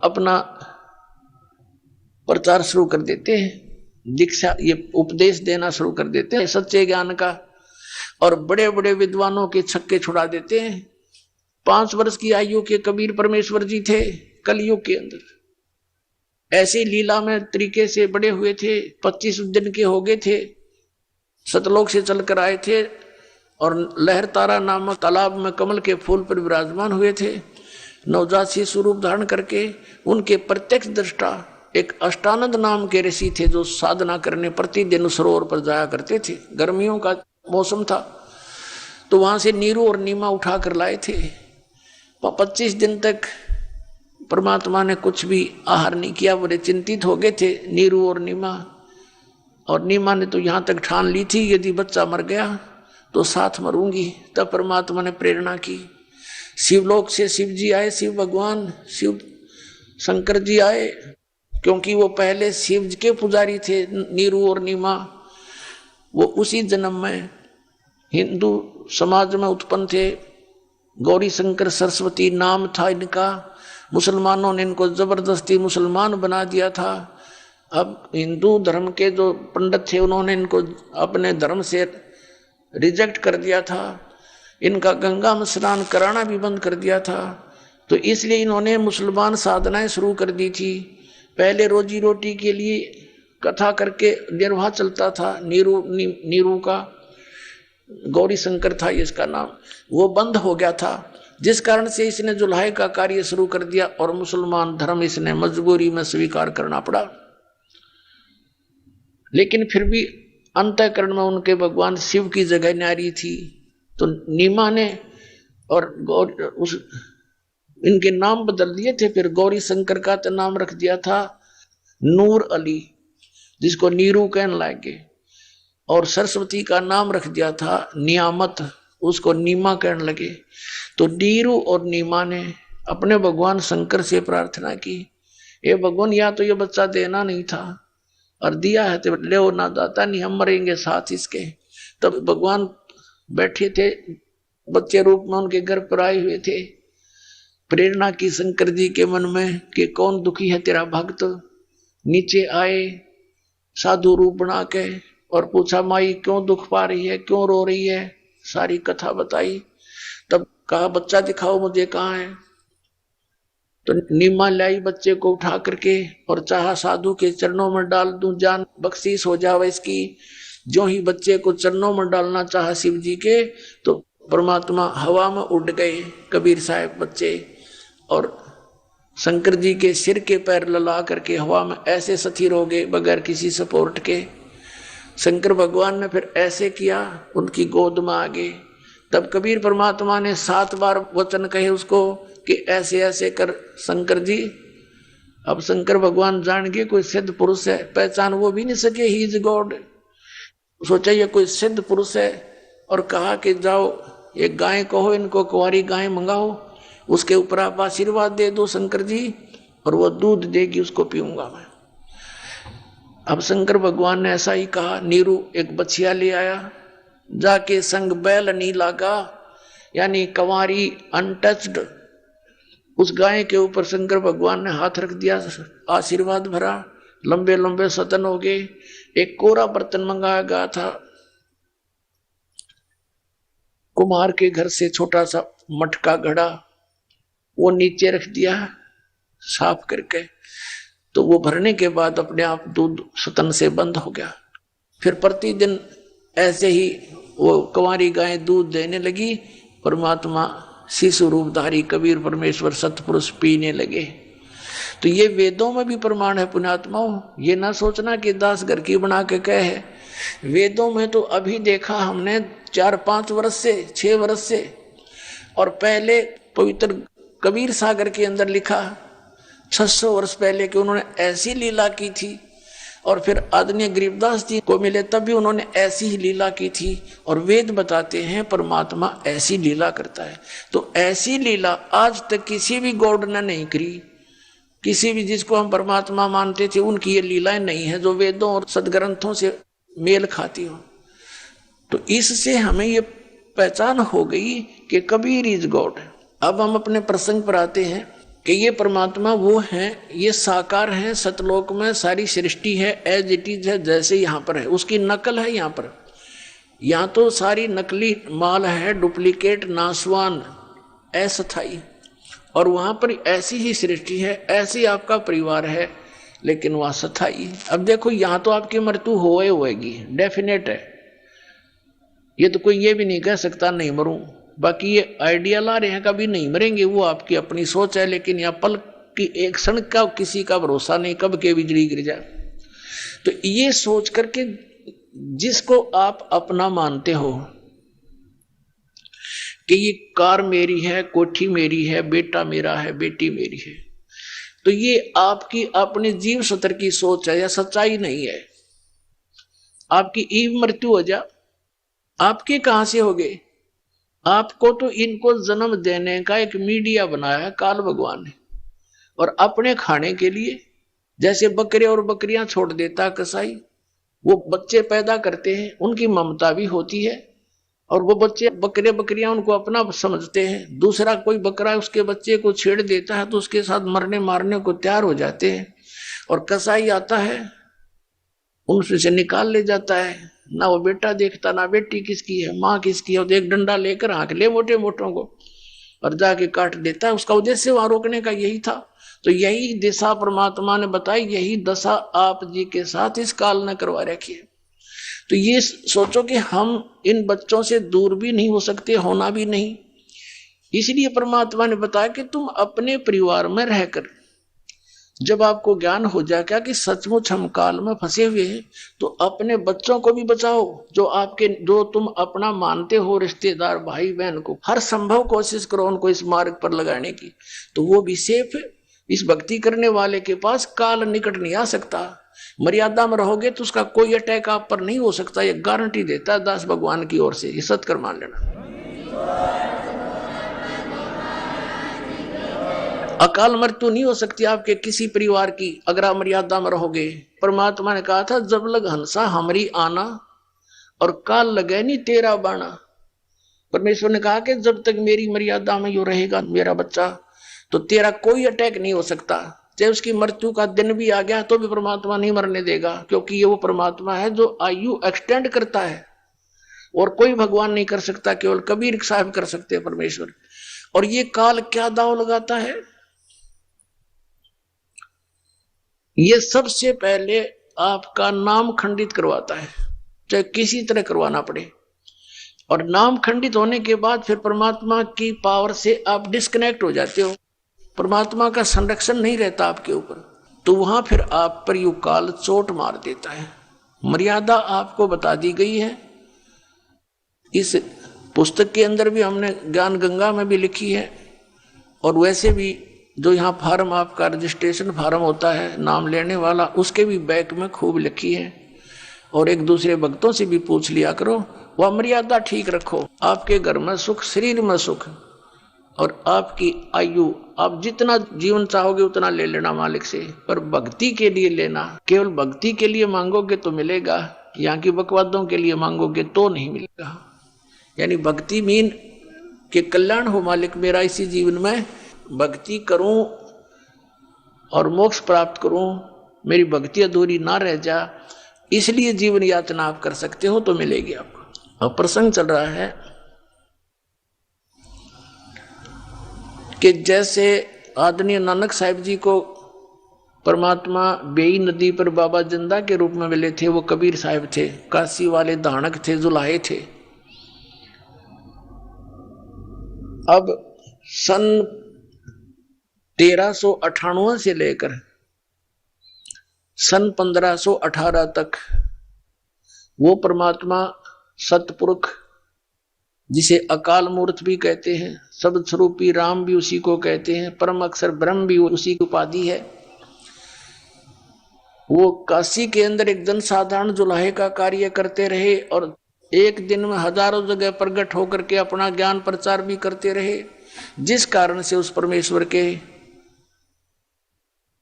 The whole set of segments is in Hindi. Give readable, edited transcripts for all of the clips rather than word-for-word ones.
अपना प्रचार शुरू कर देते हैं, दीक्षा ये उपदेश देना शुरू कर देते हैं सच्चे ज्ञान का, और बड़े बड़े विद्वानों के छक्के छुड़ा देते हैं। 5 वर्ष की आयु के कबीर परमेश्वर जी थे कलयुग के अंदर, ऐसी लीला में तरीके से बड़े हुए थे। 25 दिन के हो गए थे, सतलोक से चलकर आए थे और लहर तारा नामक तालाब में कमल के फूल पर विराजमान हुए थे। नवजात शिशु रूप धारण करके उनके प्रत्यक्ष दृष्टा एक अष्टानंद नाम के ऋषि थे, जो साधना करने प्रतिदिन सरोवर पर जाया करते थे। गर्मियों का मौसम था तो वहां से नीरू और नीमा उठा कर लाए थे। 25 दिन तक परमात्मा ने कुछ भी आहार नहीं किया, बड़े चिंतित हो गए थे नीरू और नीमा। और नीमा ने तो यहां तक ठान ली थी यदि बच्चा मर गया तो साथ मरूंगी। तब परमात्मा ने प्रेरणा की, शिवलोक से शिव जी आए, शिव भगवान शिव शंकर जी आए, क्योंकि वो पहले शिव के पुजारी थे नीरू और नीमा। वो उसी जन्म में हिंदू समाज में उत्पन्न थे। गौरी शंकर सरस्वती नाम था इनका। मुसलमानों ने इनको जबरदस्ती मुसलमान बना दिया था। अब हिंदू धर्म के जो पंडित थे उन्होंने इनको अपने धर्म से रिजेक्ट कर दिया था। इनका गंगा में स्नान कराना भी बंद कर दिया था। तो इसलिए इन्होंने मुसलमान साधनाएं शुरू कर दी थी। पहले रोजी रोटी के लिए कथा करके निर्वाह चलता था। नीरू का गौरी शंकर था इसका नाम, वो बंद हो गया था, जिस कारण से इसने जुल्हाई का कार्य शुरू कर दिया और मुसलमान धर्म इसने मजबूरी में स्वीकार करना पड़ा। लेकिन फिर भी अंतःकरण में उनके भगवान शिव की जगह न्यारी थी। तो नीमा ने और इनके नाम बदल दिए थे। फिर गौरी शंकर का तो नाम रख दिया था नूर अली, जिसको नीरू कहने लगे, और सरस्वती का नाम रख दिया था नियामत, उसको नीमा कहने लगे। तो नीरू और नीमा ने अपने भगवान शंकर से प्रार्थना की, ये भगवान या तो ये बच्चा देना नहीं था और दिया है तो ले ना दाता नहीं, हम मरेंगे साथ इसके। तब भगवान बैठे थे बच्चे रूप में, उनके घर पर आए हुए थे। प्रेरणा की शंकर जी के मन में कि कौन दुखी है तेरा भक्त। नीचे आए साधु रूप बना के और पूछा माई क्यों दुख पा रही है, क्यों रो रही है, सारी कथा बताई। तब कहा बच्चा दिखाओ मुझे कहाँ है। तो नीमा लाई बच्चे को उठा करके और चाहा साधु के चरणों में डाल दूं, जान बख्शीश हो जावे इसकी। जो ही बच्चे को चरणों में डालना चाहा शिव जी के, तो परमात्मा हवा में उड़ गए कबीर साहब बच्चे, और शंकर जी के सिर के पैर लला करके हवा में ऐसे स्थिर हो गए बगैर किसी सपोर्ट के। शंकर भगवान ने फिर ऐसे किया, उनकी गोद में आ गए। तब कबीर परमात्मा ने 7 बार वचन कहे उसको कि ऐसे ऐसे कर शंकर जी। अब शंकर भगवान जान गए कोई सिद्ध पुरुष है, पहचान वो भी नहीं सके, ही इज गॉड। सोचा ये कोई सिद्ध पुरुष है, और कहा कि जाओ एक गाय कहो, इनको कुंवारी गाय मंगाओ, उसके ऊपर आप आशीर्वाद दे दो शंकर जी, और वो दूध देगी उसको पीऊंगा मैं। अब शंकर भगवान ने ऐसा ही कहा। नीरू एक बछिया ले आया, जाके संग बैल नहीं लागा, यानी कंवारी अनटच्ड, उस गाय के ऊपर शंकर भगवान ने हाथ रख दिया, आशीर्वाद भरा, लंबे लंबे सतन हो गए। एक कोरा बर्तन मंगाया गया था कुमार के घर से, छोटा सा मटका घड़ा, वो नीचे रख दिया साफ करके। तो वो भरने के बाद अपने आप दूध सतन से बंद हो गया। फिर प्रतिदिन ऐसे ही वो कुंवारी गाय दूध देने लगी। परमात्मा शिशु रूपधारी कबीर परमेश्वर सतपुरुष पीने लगे। तो ये वेदों में भी प्रमाण है पुण्यात्माओं। ये ना सोचना कि दास घर की बना के कहे है, वेदों में तो अभी देखा हमने 4-5 वर्ष से 6 वर्ष से, और पहले पवित्र कबीर सागर के अंदर लिखा 600 वर्ष पहले कि उन्होंने ऐसी लीला की थी। और फिर आदरणीय गरीबदास जी को मिले तब भी उन्होंने ऐसी ही लीला की थी। और वेद बताते हैं परमात्मा ऐसी लीला करता है। तो ऐसी लीला आज तक किसी भी गॉड ने नहीं करी। किसी भी जिसको हम परमात्मा मानते थे उनकी ये लीलाएं नहीं है जो वेदों और सदग्रंथों से मेल खाती हो। तो इससे हमें ये पहचान हो गई कि कबीर इज गॉड। अब हम अपने प्रसंग पर आते हैं। कि ये परमात्मा वो है, ये साकार है, सतलोक में सारी सृष्टि है, एज इट इज है, जैसे यहाँ पर है, उसकी नकल है यहाँ पर। यहाँ तो सारी नकली माल है, डुप्लीकेट, नासवान, अस्थायी, और वहां पर ऐसी ही सृष्टि है, ऐसी आपका परिवार है, लेकिन वह स्थायी। अब देखो यहाँ तो आपकी मृत्यु होएगी, डेफिनेट है, ये तो कोई ये भी नहीं कह सकता नहीं मरूं। बाकी ये आइडिया ला रहे हैं कभी नहीं मरेंगे, वो आपकी अपनी सोच है, लेकिन यहाँ पल की एक क्षण का किसी का भरोसा नहीं, कब के बिजली गिर जाए। तो ये सोच करके जिसको आप अपना मानते हो कि ये कार मेरी है, कोठी मेरी है, बेटा मेरा है, बेटी मेरी है, तो ये आपकी अपने जीव सत्र की सोच है या सच्चाई नहीं है। आपकी ईव मृत्यु हो जा, आपके कहां से हो गए? आपको तो इनको जन्म देने का एक मीडिया बनाया काल भगवान ने, और अपने खाने के लिए जैसे बकरे और बकरियां छोड़ देता कसाई, वो बच्चे पैदा करते हैं, उनकी ममता भी होती है, और वो बच्चे बकरे बकरियां उनको अपना समझते हैं। दूसरा कोई बकरा उसके बच्चे को छेड़ देता है तो उसके साथ मरने मारने को तैयार हो जाते हैं, और कसाई आता है उनसे से निकाल ले जाता है, ना वो बेटा देखता ना बेटी किसकी है, माँ किसकी है, और एक डंडा लेकर हाँक ले मोटे मोटों को और जाके काट देता है। उसका उद्देश्य वहां रोकने का यही था। तो यही दिशा परमात्मा ने बताई, यही दशा आप जी के साथ इस काल ने करवा रखी है। तो ये सोचो कि हम इन बच्चों से दूर भी नहीं हो सकते, होना भी नहीं, इसलिए परमात्मा ने बताया कि तुम अपने परिवार में रहकर जब आपको ज्ञान हो जाए क्या कि सचमुच हम काल में फंसे हुए हैं, तो अपने बच्चों को भी बचाओ, जो तुम अपना मानते हो, रिश्तेदार भाई बहन को हर संभव कोशिश करो उनको इस मार्ग पर लगाने की, तो वो भी सेफ है। इस भक्ति करने वाले के पास काल निकट नहीं आ सकता। मर्यादा में रहोगे तो उसका कोई अटैक आप पर नहीं हो सकता, ये गारंटी देता है दास भगवान की ओर से, ये सत्कर मान लेना। अकाल मृत्यु नहीं हो सकती आपके किसी परिवार की अगर आप मर्यादा में रहोगे। परमात्मा ने कहा था जब लग हंसा हमरी आना और काल लगे नहीं तेरा बाणा। परमेश्वर ने कहा कि जब तक मेरी मर्यादा में यो रहेगा मेरा बच्चा, तो तेरा कोई अटैक नहीं हो सकता। चाहे उसकी मृत्यु का दिन भी आ गया तो भी परमात्मा नहीं मरने देगा, क्योंकि ये वो परमात्मा है जो आयु एक्सटेंड करता है, और कोई भगवान नहीं कर सकता, केवल कबीर साहब कर सकते हैं परमेश्वर। और ये काल क्या दांव लगाता है, ये सबसे पहले आपका नाम खंडित करवाता है, चाहे किसी तरह करवाना पड़े, और नाम खंडित होने के बाद फिर परमात्मा की पावर से आप डिस्कनेक्ट हो जाते हो, परमात्मा का संरक्षण नहीं रहता आपके ऊपर, तो वहां फिर आप पर यू काल चोट मार देता है। मर्यादा आपको बता दी गई है, इस पुस्तक के अंदर भी हमने ज्ञान गंगा में भी लिखी है, और वैसे भी जो यहाँ फार्म आपका रजिस्ट्रेशन फार्म होता है नाम लेने वाला, उसके भी बैक में खूब लिखी है। और एक दूसरे भक्तों से भी पूछ लिया करो, वह मर्यादा ठीक रखो, आपके घर में सुख, शरीर में सुख, और आपकी आयु आप जितना जीवन चाहोगे उतना ले लेना मालिक से, पर भक्ति के लिए लेना। केवल भक्ति के लिए मांगोगे तो मिलेगा, यहाँ की बकवादों के लिए मांगोगे तो नहीं मिलेगा। यानी भक्ति मीन के कल्याण हो मालिक मेरा इसी जीवन में, भक्ति करूं और मोक्ष प्राप्त करूं, मेरी भक्ति अधूरी ना रह जा, इसलिए जीवन यातना आप कर सकते हो तो मिलेगी आपको। अब प्रसंग चल रहा है कि जैसे आदरणीय नानक साहिब जी को परमात्मा बेई नदी पर बाबा जिंदा के रूप में मिले थे, वो कबीर साहिब थे, काशी वाले धानक थे, जुलाहे थे। अब सन 1398 से लेकर सन 1518 तक वो परमात्मा सतपुरुष, जिसे अकाल मूर्त भी कहते हैं, शब्द स्वरूपी राम भी उसी को कहते हैं, परम अक्षर ब्रह्म भी उसी की उपाधि है, वो काशी के अंदर एक जन साधारण जुलाहे का कार्य करते रहे, और एक दिन में हजारों जगह प्रकट होकर के अपना ज्ञान प्रचार भी करते रहे, जिस कारण से उस परमेश्वर के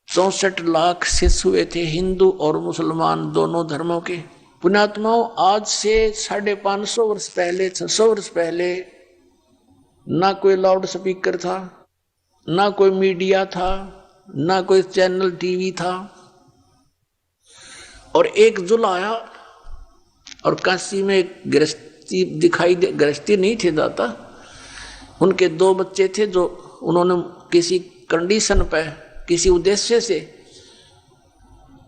64 लाख शिष्य हुए थे, हिंदू और मुसलमान दोनों धर्मों के। पुण्यात्माओं, आज से 550 वर्ष पहले, 600 वर्ष पहले ना कोई लाउड स्पीकर था, ना कोई मीडिया था, ना कोई चैनल टीवी था। और एक जुल आया और काशी में एक गृहस्थी दिखाई दे, गृहस्थी नहीं थे दाता, उनके 2 बच्चे थे जो उन्होंने किसी कंडीशन पे, किसी उद्देश्य से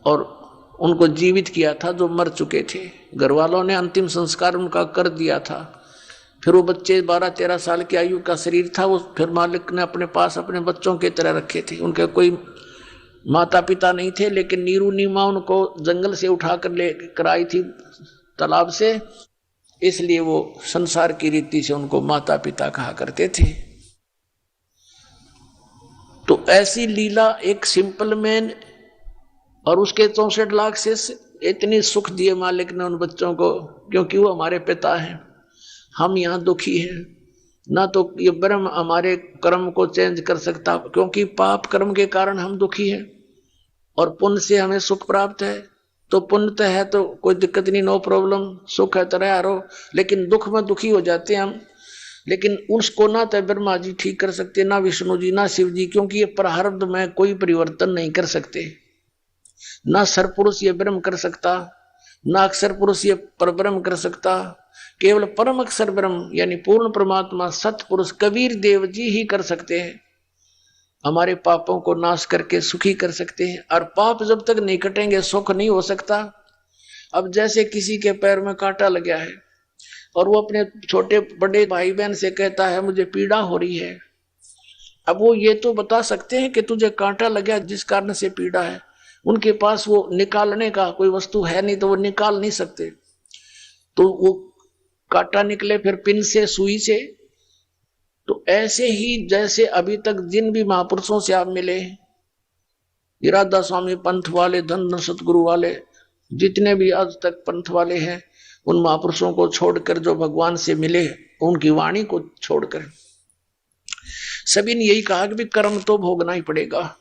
और उनको जीवित किया था, जो मर चुके थे। घर वालों ने अंतिम संस्कार उनका कर दिया था। फिर वो बच्चे 12-13 साल की आयु का शरीर था, वो फिर मालिक ने अपने पास अपने बच्चों की तरह रखे थे। उनके कोई माता पिता नहीं थे, लेकिन नीरू नीमा उनको जंगल से उठाकर लेकर आई थी, तालाब से, इसलिए वो संसार की रीति से उनको माता पिता कहा करते थे। तो ऐसी लीला एक सिंपल मैन, और उसके 64 लाख से इतनी सुख दिए मालिक ने उन बच्चों को, क्योंकि वो हमारे पिता हैं। हम यहाँ दुखी हैं, ना तो ये ब्रह्म हमारे कर्म को चेंज कर सकता, क्योंकि पाप कर्म के कारण हम दुखी हैं, और पुण्य से हमें सुख प्राप्त है। तो पुण्य तो है तो कोई दिक्कत नहीं, नो प्रॉब्लम, सुख है तरह आरो, लेकिन दुख में दुखी हो जाते हैं हम। लेकिन उसको ना तो ब्रह्मा जी ठीक कर सकते, ना विष्णु जी, ना शिव जी, क्योंकि ये प्रारब्ध में कोई परिवर्तन नहीं कर सकते। ना सरपुरुष ये ब्रह्म कर सकता, ना अक्षर पुरुष ये परब्रह्म कर सकता। केवल परम अक्षर ब्रह्म यानी पूर्ण परमात्मा सतपुरुष कबीर देव जी ही कर सकते हैं। हमारे पापों को नाश करके सुखी कर सकते हैं, और पाप जब तक नहीं कटेंगे सुख नहीं हो सकता। अब जैसे किसी के पैर में कांटा लग गया है और वो अपने छोटे बड़े भाई बहन से कहता है मुझे पीड़ा हो रही है, अब वो ये तो बता सकते हैं कि तुझे कांटा लग गया जिस कारण से पीड़ा है, उनके पास वो निकालने का कोई वस्तु है नहीं, तो वो निकाल नहीं सकते। तो वो कांटा निकले फिर पिन से, सुई से। तो ऐसे ही जैसे अभी तक जिन भी महापुरुषों से आप मिले, इरादा स्वामी पंथ वाले, धन सतगुरु वाले, जितने भी आज तक पंथ वाले हैं, उन महापुरुषों को छोड़कर जो भगवान से मिले, उनकी वाणी को छोड़कर सभी ने यही कहा कि भी कर्म तो भोगना ही पड़ेगा,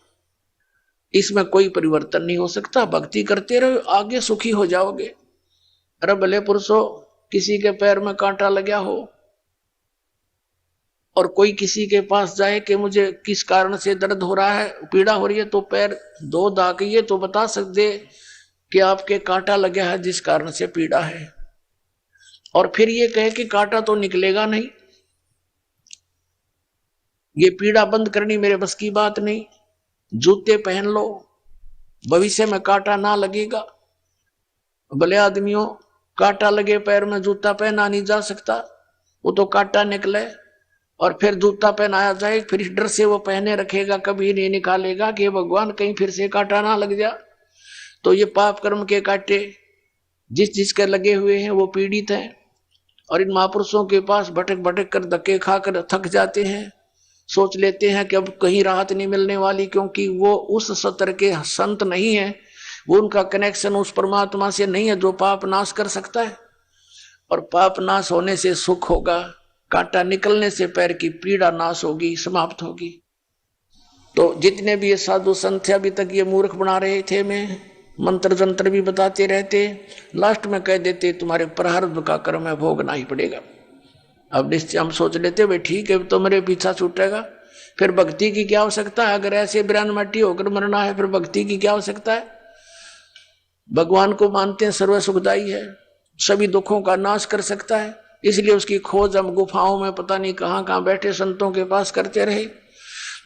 इसमें कोई परिवर्तन नहीं हो सकता। भक्ति करते रहो, आगे सुखी हो जाओगे। अरे भले पुरुषों, किसी के पैर में कांटा लगा हो और कोई किसी के पास जाए कि मुझे किस कारण से दर्द हो रहा है, पीड़ा हो रही है, तो पैर दो दागिए तो बता सकते कि आपके कांटा लगा है जिस कारण से पीड़ा है। और फिर ये कहे कि कांटा तो निकलेगा नहीं, ये पीड़ा बंद करनी मेरे बस की बात नहीं, जूते पहन लो, भविष्य में कांटा ना लगेगा। भले आदमियों, कांटा लगे पैर में जूता पहना नहीं जा सकता, वो तो कांटा निकले और फिर जूता पहनाया जाए, फिर इस डर से वो पहने रखेगा, कभी नहीं निकालेगा कि भगवान कहीं फिर से कांटा ना लग जा। तो ये पाप कर्म के कांटे जिस जिसके लगे हुए हैं वो पीड़ित हैं, और इन महापुरुषों के पास भटक भटक कर धक्के खाकर थक जाते हैं, सोच लेते हैं कि अब कहीं राहत नहीं मिलने वाली, क्योंकि वो उस सतर के संत नहीं है, वो उनका कनेक्शन उस परमात्मा से नहीं है जो पाप नाश कर सकता है। और पाप नाश होने से सुख होगा, कांटा निकलने से पैर की पीड़ा नाश होगी, समाप्त होगी। तो जितने भी ये साधु संत थे, अभी तक ये मूर्ख बना रहे थे, मैं मंत्र जंत्र भी बताते रहते, लास्ट में कह देते तुम्हारे प्रारब्ध का कर्म है, भोगना ही पड़ेगा। अब निश्चय हम सोच लेते भाई ठीक है, तो मेरे पीछा छूटेगा, फिर भक्ति की क्या आवश्यकता है? अगर ऐसे बिरान मट्टी होकर मरना है, फिर भक्ति की क्या आवश्यकता है? भगवान को मानते हैं, सर्व सुखदाई है, सभी दुखों का नाश कर सकता है, इसलिए उसकी खोज हम गुफाओं में पता नहीं कहां कहां बैठे संतों के पास करते रहे।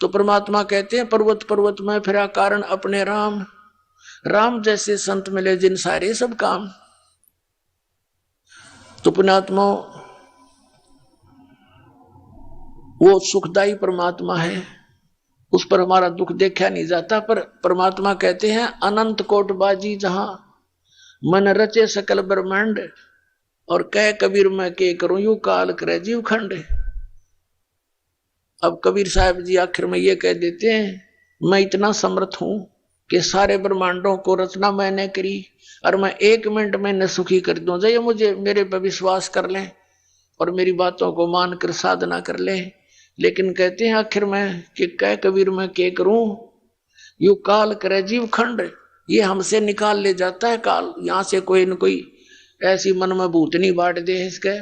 तो परमात्मा कहते हैं पर्वत पर्वत में फिरा कारण अपने राम, राम जैसे संत मिले जिन सारे सब काम। तो पुण्यात्मा, वो सुखदाई परमात्मा है, उस पर हमारा दुख देखा नहीं जाता। पर परमात्मा कहते हैं अनंत कोट बाजी जहां मन रचे सकल ब्रह्मांड, और कह कबीर मैं के करूं यू काल करे जीव खंड। अब कबीर साहब जी आखिर में ये कह देते हैं मैं इतना समर्थ हूं कि सारे ब्रह्मांडों को रचना मैंने करी, और मैं 1 मिनट में न सुखी कर दूं। जय मुझे मेरे पर विश्वास कर लें और मेरी बातों को मानकर साधना कर लें। लेकिन कहते हैं आखिर में कि कह कबीर मैं के करूं यू काल करे जीव खंड, ये हमसे निकाल ले जाता है काल। यहां से कोई न कोई ऐसी मन में भूतनी बांट दे इसके,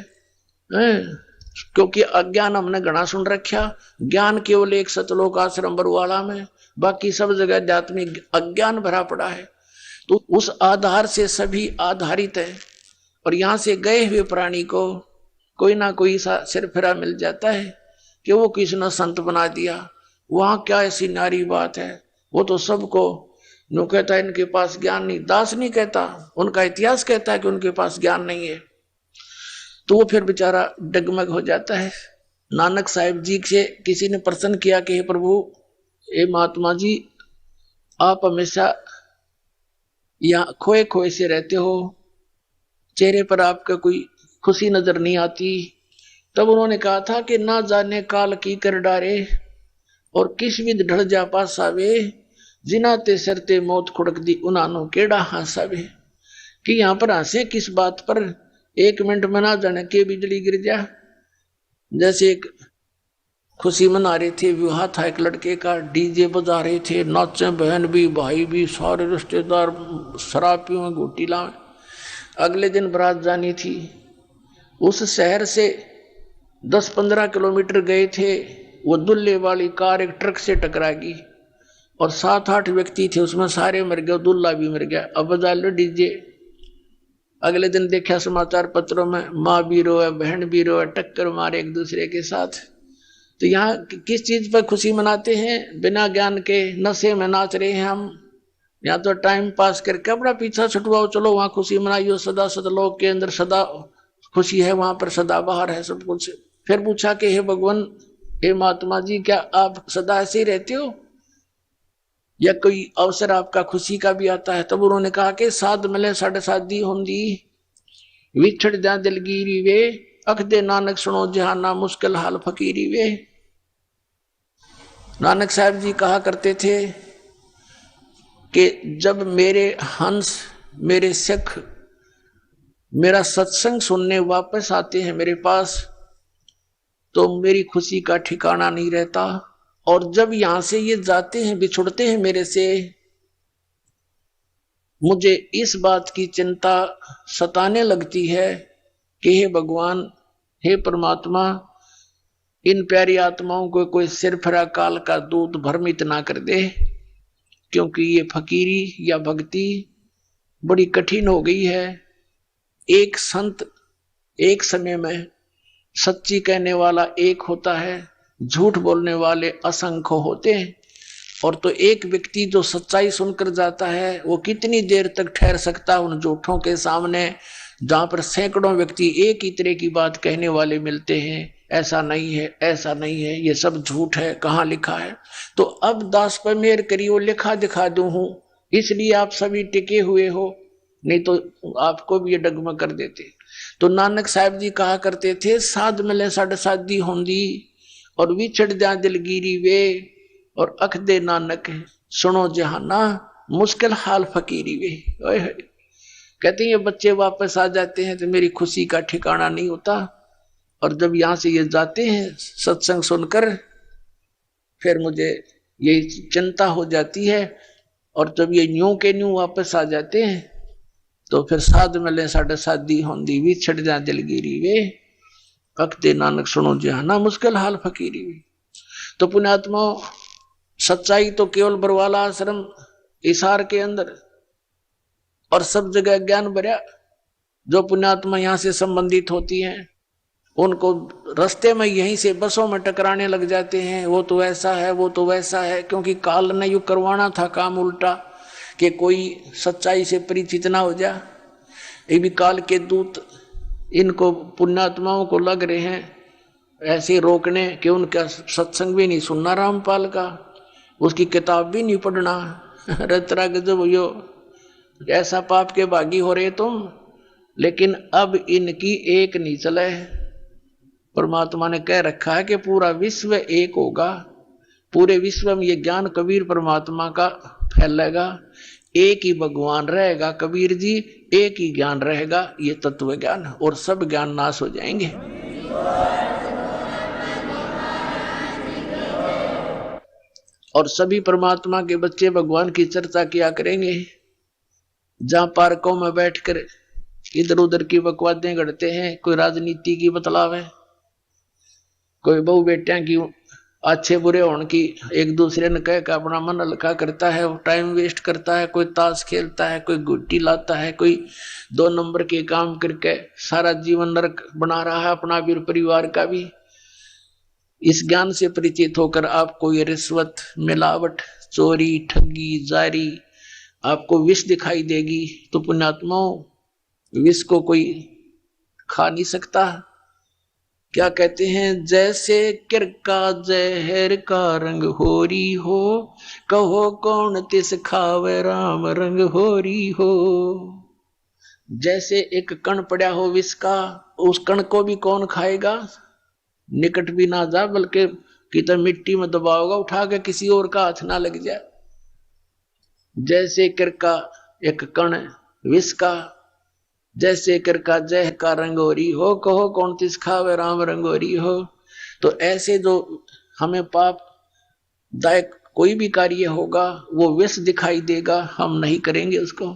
क्योंकि अज्ञान हमने घना सुन रखा। ज्ञान केवल एक सतलोक आश्रम बरुवाला में, बाकी सब जगह आध्यात्मिक अज्ञान भरा पड़ा है। तो उस आधार से सभी आधारित है। और यहां से गए हुए प्राणी को कोई ना कोई सिर फिरा मिल जाता है कि वो किसी ने संत बना दिया। वहां क्या ऐसी नारी बात है, वो तो सबको नो कहता है इनके पास ज्ञान नहीं। दास नहीं कहता, उनका इतिहास कहता है कि उनके पास ज्ञान नहीं है। तो वो फिर बेचारा डगमग हो जाता है। नानक साहिब जी से किसी ने प्रश्न किया कि हे प्रभु, हे महात्मा जी, आप हमेशा यहाँ खोए खोए से रहते हो, चेहरे पर आपका कोई खुशी नजर नहीं आती। तब उन्होंने कहा था कि ना जाने काल की कर डारे और किस विध ढल जा पासावे, जिनाते सरते मौत खुड़क दी उनानो केड़ा हासावे। कि यहाँ पर हंसे किस बात पर, एक मिनट में ना जाने के बिजली गिर जा। जैसे एक खुशी मना रहे थे, विवाह था एक लड़के का, डीजे बजा रहे थे, नाचे बहन भी भाई भी सारे रिश्तेदार, शराब पियो घोटी लाए। अगले दिन बारात जानी थी। उस शहर से 10-15 किलोमीटर गए थे, वो दुल्हे वाली कार एक ट्रक से टकरा गई और 7-8 व्यक्ति थे, उसमें सारे मर गए, दुल्हा भी मर गया। अब बजा लो डीजे। अगले दिन देखा समाचार पत्रों में, माँ भी रोए, बहन भी रोए, टक्कर मारे एक दूसरे के साथ। तो यहाँ किस चीज पर खुशी मनाते हैं? बिना ज्ञान के नशे में नाच रहे हैं हम। यहाँ तो टाइम पास करके अपना पीछा छुटवाओ, चलो वहां खुशी मनाइयो, सदा सतलोक के अंदर सदा खुशी है, वहां पर सदा बाहर है सब कुछ। फिर पूछा कि हे भगवान, हे महात्मा जी, क्या आप सदा ऐसे ही रहते हो या कोई अवसर आपका खुशी का भी आता है? तब उन्होंने कहा कि साध मिले साढ़े शादी होंदी, विछड़ जा दिलगिरी वे, अख दे नानक सुनो जहाना मुश्किल हाल फकीरी वे। नानक साहब जी कहा करते थे कि जब मेरे हंस, मेरे सिख मेरा सत्संग सुनने वापस आते हैं मेरे पास, तो मेरी खुशी का ठिकाना नहीं रहता। और जब यहां से ये जाते हैं, बिछुड़ते हैं मेरे से, मुझे इस बात की चिंता सताने लगती है कि हे भगवान, हे परमात्मा, इन प्यारी आत्माओं को कोई सिर फिरा काल का दूत भ्रमित ना कर दे, क्योंकि ये फकीरी या भक्ति बड़ी कठिन हो गई है। एक संत एक समय में सच्ची कहने वाला एक होता है, झूठ बोलने वाले असंख्य होते हैं। और तो एक व्यक्ति जो सच्चाई सुनकर जाता है, वो कितनी देर तक ठहर सकता है उन झूठों के सामने, जहां पर सैकड़ों व्यक्ति एक ही तरह की बात कहने वाले मिलते हैं। ऐसा नहीं है, ऐसा नहीं है, ये सब झूठ है, कहाँ लिखा है? तो अब दास पर मेहर करी, वो लिखा दिखा दूं हूं, इसलिए आप सभी टिके हुए हो, नहीं तो आपको भी ये डगमग कर देते। तो नानक साहब जी कहा करते थे, साध मिले साढ़े शादी होंदी और विछड़ जा दिलगिरी वे, और अख दे नानक सुनो जहाना मुश्किल हाल फकीरी वे। कहते हैं ये बच्चे वापस आ जाते हैं तो मेरी खुशी का ठिकाना नहीं होता, और जब यहां से ये जाते हैं सत्संग सुनकर, फिर मुझे ये चिंता हो जाती है। और जब ये न्यू के न्यू वापस आ जाते हैं, तो फिर साध मिले साढ़े शादी होंदी, विछड़ जा दिलगिरी वे, अख दे नानक सुनो जहाना मुश्किल हाल फकीरी वे। तो पुण्यात्मा, सच्चाई तो केवल बरवाला आश्रम इसार के अंदर और सब जगह ज्ञान भरा। जो पुण्यात्मा यहाँ से संबंधित होती हैं, उनको रास्ते में यहीं से बसों में टकराने लग जाते हैं, वो तो ऐसा है, वो तो वैसा है, क्योंकि काल ने यूं करवाना था काम उल्टा कि कोई सच्चाई से परिचित ना हो जा। ये भी काल के दूत इनको पुण्यात्माओं को लग रहे हैं ऐसे रोकने कि उनका सत्संग भी नहीं सुनना, रामपाल का, उसकी किताब भी नहीं पढ़ना। रतरा गजब यो, ऐसा पाप के भागी हो रहे तुम। लेकिन अब इनकी एक नहीं चले। परमात्मा ने कह रखा है कि पूरा विश्व एक होगा, पूरे विश्व में ये ज्ञान कबीर परमात्मा का फैलेगा, एक ही भगवान रहेगा कबीर जी, एक ही ज्ञान रहेगा, ये तत्व ज्ञान, और सब ज्ञान नाश हो जाएंगे। और सभी परमात्मा के बच्चे भगवान की चर्चा किया करेंगे। जहां पार्कों में बैठकर इधर उधर की बकवादें गढ़ते हैं, कोई राजनीति की बतलाव है, कोई बहू बेटिया की अच्छे बुरे होने की एक दूसरे ने कह के अपना मन हल्का करता है, टाइम वेस्ट करता है, कोई ताश खेलता है, कोई गुट्टी लाता है, कोई 2 नंबर के काम करके सारा जीवन नरक बना रहा है अपना भी परिवार का भी। इस ज्ञान से परिचित होकर आपको ये रिश्वत, मिलावट, चोरी, ठगी, जारी आपको विष दिखाई देगी, तो पुण्यात्माओं विष को कोई खा नहीं सकता। क्या कहते हैं, जैसे किरका जहर का रंग होरी हो, कहो कौन तिस खावे राम रंग होरी हो। जैसे एक कण पड़ा हो विष का, उस कण को भी कौन खाएगा, निकट भी ना जा, बल्कि कितना मिट्टी में दबाओगा उठा के, किसी और का हाथ ना लग जाए। जैसे किरका एक कण विष का, जैसे किरका जह का रंगोरी हो, कहो कौन तिस खावे राम रंगोरी हो। तो ऐसे जो हमें पाप दायक कोई भी कार्य होगा वो विष दिखाई देगा, हम नहीं करेंगे उसको।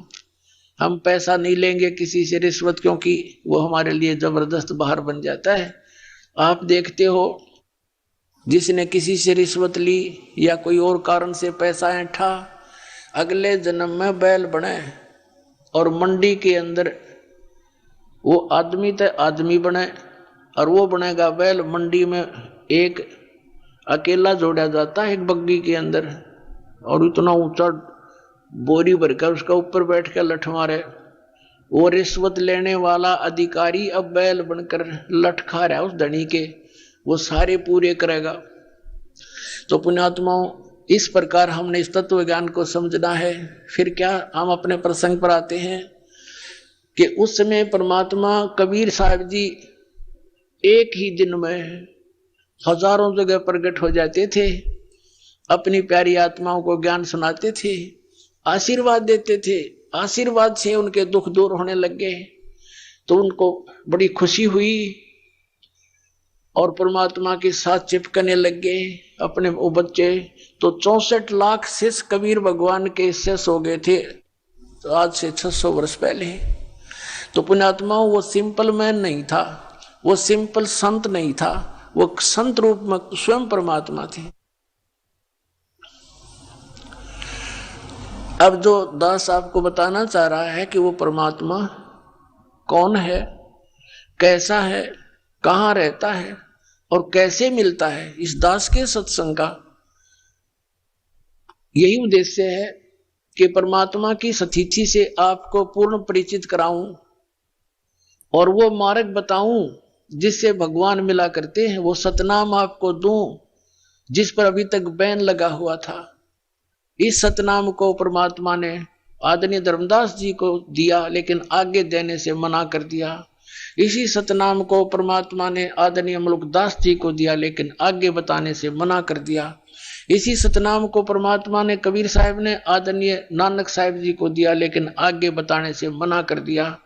हम पैसा नहीं लेंगे किसी से रिश्वत, क्योंकि वो हमारे लिए जबरदस्त बाहर बन जाता है। आप देखते हो जिसने किसी से रिश्वत ली या कोई और कारण से पैसा ऐंठा, अगले जन्म में बैल बने और मंडी के अंदर वो आदमी तो आदमी बने और वो बनेगा बैल। मंडी में एक अकेला जोड़ा जाता है एक बग्गी के अंदर, और इतना ऊंचा बोरी भरकर उसका ऊपर बैठ कर लठ मारे। वो रिश्वत लेने वाला अधिकारी अब बैल बनकर लठ खा रहा है उस धनी के, वो सारे पूरे करेगा। तो पुण्यात्माओं, इस प्रकार हमने इस तत्व ज्ञान को समझना है। फिर क्या, हम अपने प्रसंग पर आते हैं कि उस समय परमात्मा कबीर साहब जी एक ही दिन में हजारों जगह प्रकट हो जाते थे, अपनी प्यारी आत्माओं को ज्ञान सुनाते थे, आशीर्वाद देते थे। आशीर्वाद से उनके दुख दूर होने लग गए, तो उनको बड़ी खुशी हुई और परमात्मा के साथ चिपकने लग गए अपने वो बच्चे। तो 64 लाख शिष्य कबीर भगवान के शिष्य हो गए थे, तो आज से 600 वर्ष पहले। तो पुण्यात्माओं, वो सिंपल मैन नहीं था, वो सिंपल संत नहीं था, वो संत रूप में स्वयं परमात्मा थे। अब जो दास आपको बताना चाह रहा है कि वो परमात्मा कौन है, कैसा है, कहाँ रहता है और कैसे मिलता है, इस दास के सत्संग का यही उद्देश्य है कि परमात्मा की सतिथि से आपको पूर्ण परिचित कराऊं और वो मार्ग बताऊं जिससे भगवान मिला करते हैं, वो सतनाम आपको दूं जिस पर अभी तक बैन लगा हुआ था। इस सतनाम को परमात्मा ने आदरणीय धर्मदास जी को दिया, लेकिन आगे देने से मना कर दिया। इसी सतनाम को परमात्मा ने आदरणीय मुल्कदास जी को दिया, लेकिन आगे बताने से मना कर दिया। इसी सतनाम को परमात्मा ने कबीर साहब ने आदरणीय नानक साहब जी को दिया, लेकिन आगे बताने से मना कर दिया।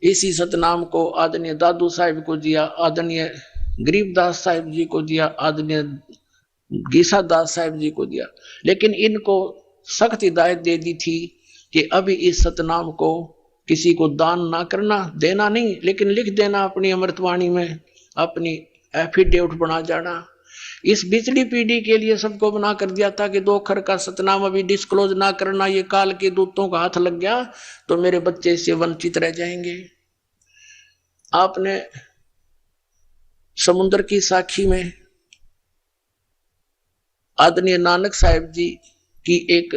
इसी सतनाम को आदरणीय दादू साहब को दिया, आदरणीय गरीबदास साहब जी को दिया, आदरणीय गीसा दास साहब जी को दिया, लेकिन इनको सख्त हिदायत दे दी थी कि अभी इस सतनाम को किसी को दान ना करना, देना नहीं, लेकिन लिख देना अपनी अमृतवाणी में, अपनी एफिडेविट बना जाना। इस बिचली पीढ़ी के लिए सबको बना कर दिया था कि 2 अक्षर का सतनाम अभी डिस्क्लोज ना करना, ये काल के दूतों का हाथ लग गया तो मेरे बच्चे इससे वंचित रह जाएंगे। आपने समुद्र की साखी में आदरणीय नानक साहब जी की एक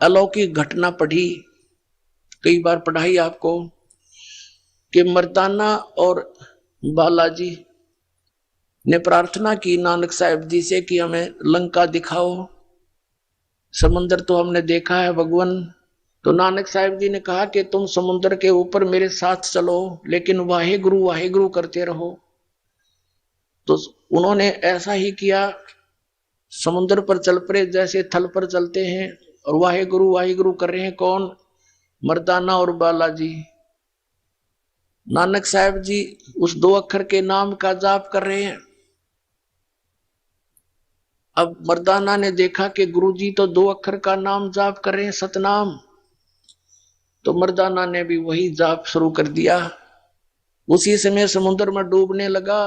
अलौकिक घटना पढ़ी, कई बार पढ़ाई आपको, कि मर्दाना और बालाजी ने प्रार्थना की नानक साहब जी से कि हमें लंका दिखाओ, समुद्र तो हमने देखा है भगवान। तो नानक साहब जी ने कहा कि तुम समुद्र के ऊपर मेरे साथ चलो, लेकिन वाहे गुरु करते रहो। तो उन्होंने ऐसा ही किया, समुद्र पर चल पड़े जैसे थल पर चलते हैं, और वाहे गुरु कर रहे हैं कौन, मर्दाना और बालाजी। नानक साहब जी उस 2 अक्षर के नाम का जाप कर रहे हैं। अब मर्दाना ने देखा कि गुरुजी तो 2 अक्षर का नाम जाप कर रहे हैं, सतनाम, तो मर्दाना ने भी वही जाप शुरू कर दिया। उसी समय समुद्र में डूबने लगा।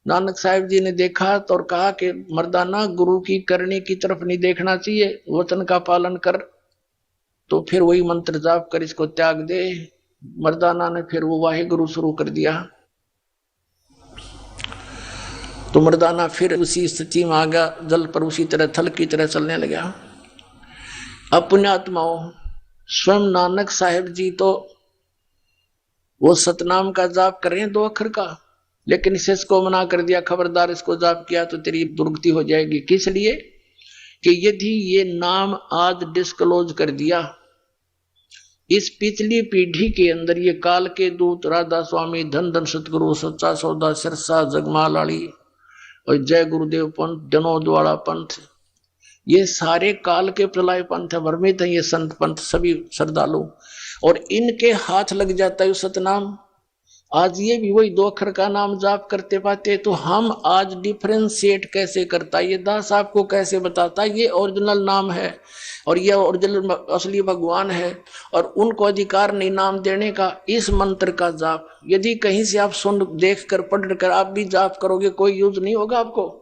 नानक साहिब जी ने देखा तो और कहा कि मर्दाना, गुरु की करनी की तरफ नहीं देखना चाहिए, वचन का पालन कर। तो फिर वही मंत्र जाप कर इसको त्याग दे। मर्दाना ने फिर वो वाहे गुरु शुरू कर दिया। तो मर्दाना फिर उसी स्थिति में आ गया, जल पर उसी तरह थल की तरह चलने लगा। अब पुण्यात्माओं, स्वयं नानक साहिब जी तो वो सतनाम का जाप कर रहे हैं 2 अक्षर का, लेकिन इसे इसको मना कर दिया, खबरदार इसको जाप किया तो तेरी दुर्गति हो जाएगी। किस लिए? कि यदि ये नाम आज डिस्क्लोज कर दिया, इस पिछली पीढ़ी के अंदर ये काल के दूत, राधा स्वामी, धन धन सतगुरु, सच्चा सौदा, सिरसा, जगमालाड़ी और जय गुरुदेव पंथ, जनोद वाला पंथ, ये सारे काल के प्रलय पंथ है, भ्रमित है ये संत पंथ सभी श्रद्धालु, और इनके हाथ लग जाता है सतनाम। आज ये भी वही 2 अक्षर का नाम जाप करते पाते, तो हम आज डिफरेंशिएट कैसे करता, ये दास आपको कैसे बताता, ये ओरिजिनल नाम है और ये ओरिजिनल असली भगवान है, और उनको अधिकार नहीं नाम देने का। इस मंत्र का जाप यदि कहीं से आप सुन देख कर पढ़ कर आप भी जाप करोगे, कोई यूज नहीं होगा, आपको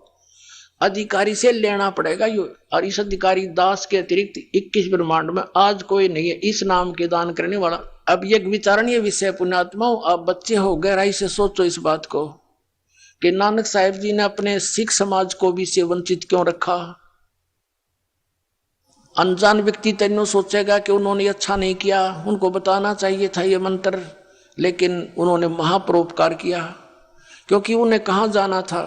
अधिकारी से लेना पड़ेगा ये। और इस अधिकारी दास के अतिरिक्त 21 ब्रह्मांड में आज कोई नहीं है इस नाम के दान करने वाला। अब ये विचारणीय विषय पुण्यात्माओं, आप बच्चे हो, गहराई से सोचो इस बात को कि नानक साहिब जी ने अपने सिख समाज को भी से वंचित क्यों रखा। अनजान व्यक्ति तैनो सोचेगा कि उन्होंने अच्छा नहीं किया, उनको बताना चाहिए था ये मंत्र, लेकिन उन्होंने महापरोपकार किया, क्योंकि उन्हें कहाँ जाना था।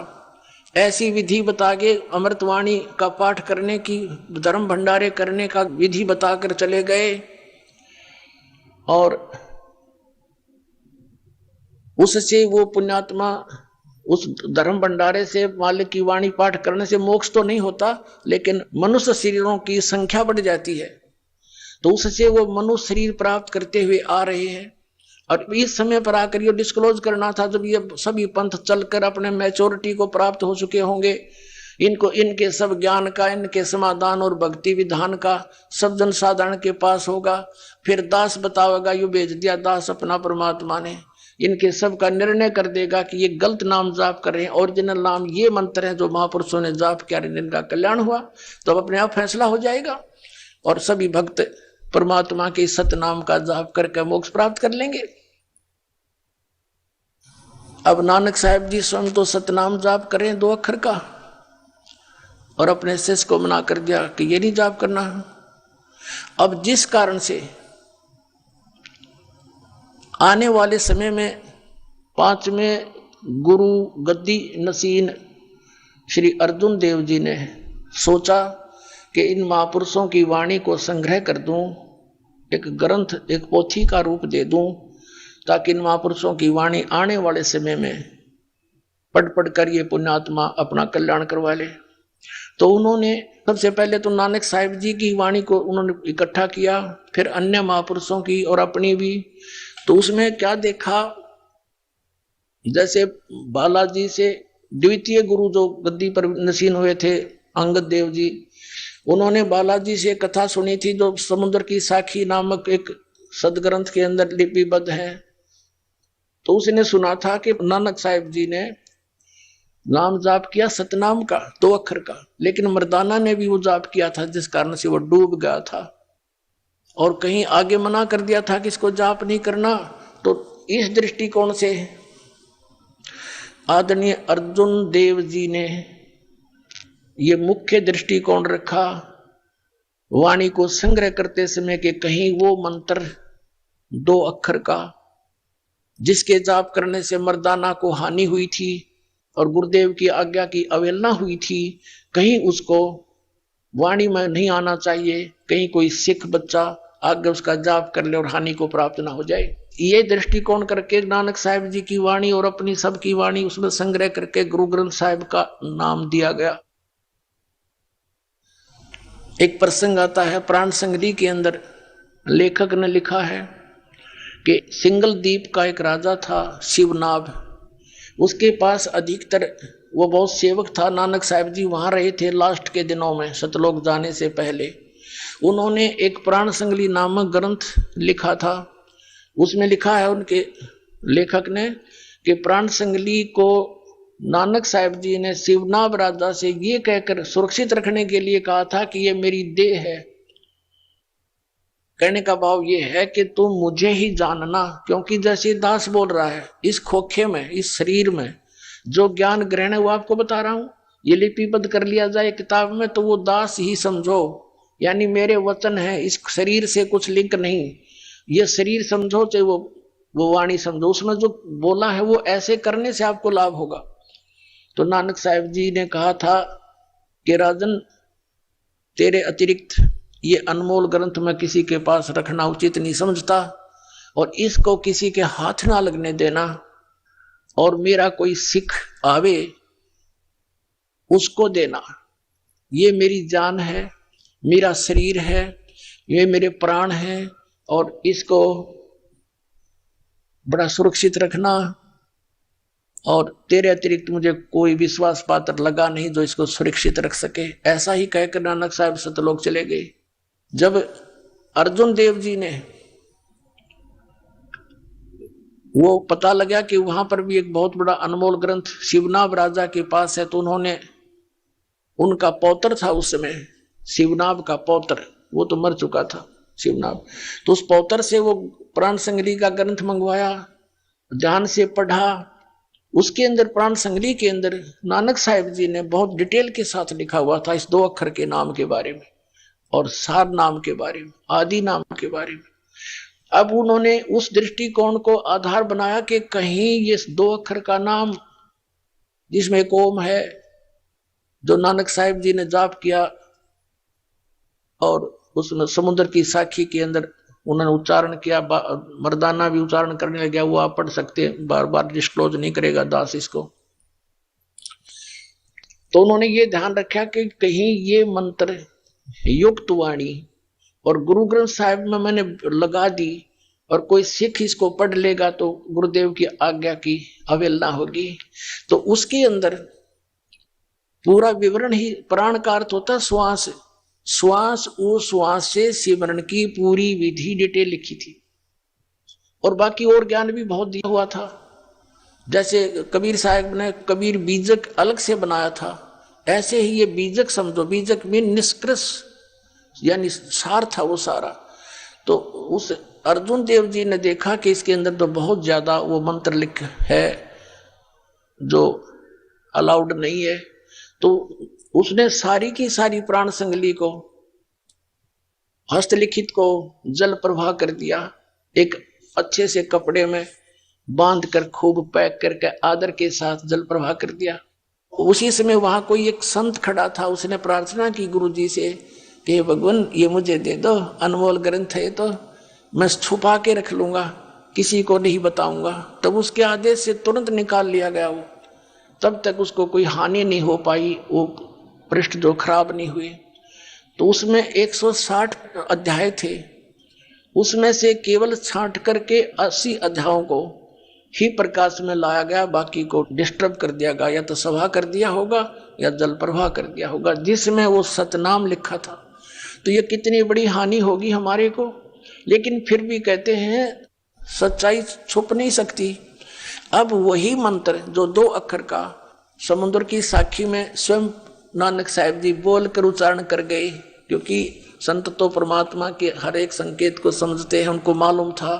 ऐसी विधि बता के अमृतवाणी का पाठ करने की, धर्म भंडारे करने का विधि बताकर चले गए, और उससे वो पुण्यात्मा उस धर्म भंडारे से मालिक की वाणी पाठ करने से मोक्ष तो नहीं होता, लेकिन मनुष्य शरीरों की संख्या बढ़ जाती है, तो उससे वो मनुष्य शरीर प्राप्त करते हुए आ रहे हैं। और इस समय पर आकर ये डिस्क्लोज करना था जब ये सभी पंथ चलकर अपने मैच्योरिटी को प्राप्त हो चुके होंगे, इनको इनके सब ज्ञान का, इनके समाधान और भक्ति विधान का सब जन साधारण के पास होगा। फिर दास बतावेगा, यू भेज दिया दास अपना परमात्मा ने, इनके सब का निर्णय कर देगा कि ये गलत नाम जाप कर रहे हैं, ओरिजिनल नाम ये मंत्र है जो महापुरुषों ने जाप किया, इनका कल्याण हुआ। तो अब अपने आप फैसला हो जाएगा और सभी भक्त परमात्मा के सतनाम का जाप करके मोक्ष प्राप्त कर लेंगे। अब नानक साहिब जी स्वयं तो सतनाम जाप करें 2 अक्षर का, और अपने शिष्य को मना कर दिया कि ये नहीं जाप करना। अब जिस कारण से आने वाले समय में 5वें गुरु गद्दी नसीन श्री अर्जुन देव जी ने सोचा कि इन महापुरुषों की वाणी को संग्रह कर दूं, एक ग्रंथ, एक पोथी का रूप दे दूं, ताकि इन महापुरुषों की वाणी आने वाले समय में पढ़ पढ़ कर ये पुण्यात्मा अपना कल्याण करवा ले। तो उन्होंने सबसे पहले तो नानक साहिब जी की वाणी को उन्होंने इकट्ठा किया, फिर अन्य महापुरुषों की और अपनी भी। तो उसमें क्या देखा, जैसे बालाजी से द्वितीय गुरु जो गद्दी पर नसीन हुए थे अंगद देव जी, उन्होंने बालाजी से कथा सुनी थी जो समुद्र की साखी नामक एक सदग्रंथ के अंदर लिपिबद्ध है। तो उसने सुना था कि नानक साहिब जी ने नाम जाप किया सतनाम का 2 अक्षर का, लेकिन मर्दाना ने भी वो जाप किया था, जिस कारण से वो डूब गया था और कहीं आगे मना कर दिया था कि इसको जाप नहीं करना। तो इस दृष्टिकोण से आदरणीय अर्जुन देव जी ने ये मुख्य दृष्टिकोण रखा वाणी को संग्रह करते समय कि कहीं वो मंत्र 2 अक्षर का जिसके जाप करने से मर्दाना को हानि हुई थी और गुरुदेव की आज्ञा की अवहेलना हुई थी, कहीं उसको वाणी में नहीं आना चाहिए, कहीं कोई सिख बच्चा आगे उसका जाप कर ले और हानि को प्राप्त ना हो जाए। ये दृष्टिकोण करके नानक साहिब जी की वाणी और अपनी सबकी वाणी उसमें संग्रह करके गुरु ग्रंथ साहिब का नाम दिया गया। एक प्रसंग आता है प्राण संगति के अंदर, लेखक ने लिखा है कि सिंगल द्वीप का एक राजा था शिवनाभ, उसके पास अधिकतर वो बहुत सेवक था। नानक साहिब जी वहां रहे थे लास्ट के दिनों में, सतलोक जाने से पहले। उन्होंने एक प्राण संगली नामक ग्रंथ लिखा था। उसमें लिखा है उनके लेखक ने कि प्राण संगली को नानक साहब जी ने शिवनाभ राजा से ये कहकर सुरक्षित रखने के लिए कहा था कि ये मेरी देह है। कहने का भाव ये है कि तुम मुझे ही जानना, क्योंकि जैसे दास बोल रहा है, इस खोखे में, इस शरीर में जो ज्ञान ग्रहण है वो आपको बता रहा हूं, ये लिपिबद्ध कर लिया जाए किताब में तो वो दास ही समझो, यानी मेरे वचन है, इस शरीर से कुछ लिंक नहीं। ये शरीर समझो चाहे वो वाणी समझो, उसमें जो बोला है वो ऐसे करने से आपको लाभ होगा। तो नानक साहब जी ने कहा था कि राजन, तेरे अतिरिक्त ये अनमोल ग्रंथ मैं किसी के पास रखना उचित नहीं समझता, और इसको किसी के हाथ ना लगने देना, और मेरा कोई सिख आवे उसको देना। ये मेरी जान है, मेरा शरीर है, ये मेरे प्राण है, और इसको बड़ा सुरक्षित रखना, और तेरे अतिरिक्त मुझे कोई विश्वास पात्र लगा नहीं जो इसको सुरक्षित रख सके। ऐसा ही कहकर नानक साहब सतलोक चले गए। जब अर्जुन देव जी ने वो पता लगा कि वहां पर भी एक बहुत बड़ा अनमोल ग्रंथ शिवनाभ राजा के पास है, तो उन्होंने, उनका पौत्र था उस समय, शिवनाभ का पौत्र, वो तो मर चुका था शिवनाभ, तो उस पौत्र से वो प्राण संगली का ग्रंथ मंगवाया, ध्यान से पढ़ा। उसके अंदर, प्राण संगली के अंदर नानक साहब जी ने बहुत डिटेल के साथ लिखा हुआ था इस 2 अक्षर के नाम के बारे में, और सार नाम के बारे में, आदि नाम के बारे में। अब उन्होंने उस दृष्टिकोण को आधार बनाया कि कहीं ये 2 अक्षर का नाम, जिसमें एक ओम है, जो नानक साहब जी ने जाप किया, और उसमें समुद्र की साखी के अंदर उन्होंने उच्चारण किया, मर्दाना भी उच्चारण करने लग गया, वो आप पढ़ सकते हैं, बार बार डिस्क्लोज नहीं करेगा दास इसको। तो उन्होंने ये ध्यान रखा कि कहीं ये मंत्र युक्त वाणी और गुरु ग्रंथ साहिब में मैंने लगा दी, और कोई सिख इसको पढ़ लेगा तो गुरुदेव की आज्ञा की अवहेलना होगी। तो उसके अंदर पूरा विवरण ही, प्राण का अर्थ होता है श्वास, श्वास श्वास से सिमरन की पूरी विधि डिटेल लिखी थी, और बाकी और ज्ञान भी बहुत दिया हुआ था। जैसे कबीर साहब ने कबीर बीजक अलग से बनाया था, ऐसे ही ये बीजक समझो, बीजक में निष्कृष यानी सार था वो सारा। तो उस अर्जुन देव जी ने देखा कि इसके अंदर तो बहुत ज्यादा वो मंत्र लिख है जो अलाउड नहीं है, तो उसने सारी की सारी प्राण संगली को, हस्तलिखित को जल प्रवाह कर दिया, एक अच्छे से कपड़े में बांध कर खूब पैक करके आदर के साथ जल प्रवाह कर दिया। उसी समय वहां कोई एक संत खड़ा था, उसने प्रार्थना की गुरु जी से कि भगवान ये मुझे दे दो, अनमोल ग्रंथ है तो मैं छुपा के रख लूंगा, किसी को नहीं बताऊंगा। तब उसके आदेश से तुरंत निकाल लिया गया वो, तब तक उसको कोई हानि नहीं हो पाई, वो पृष्ठ जो खराब नहीं हुए। तो उसमें 160 अध्याय थे, उसमें से केवल छांट करके 80 अध्यायों को ही प्रकाश में लाया गया, बाकी को डिस्टर्ब कर दिया गया, या तो सभा कर दिया होगा या जल प्रवाह कर दिया होगा, जिसमें वो सतनाम लिखा था। तो ये कितनी बड़ी हानि होगी हमारे को, लेकिन फिर भी कहते हैं सच्चाई छुप नहीं सकती। अब वही मंत्र जो 2 अक्षर का समुद्र की साखी में स्वयं नानक साहब जी बोल कर उच्चारण कर गए, क्योंकि संत तो परमात्मा के हर एक संकेत को समझते हैं, उनको मालूम था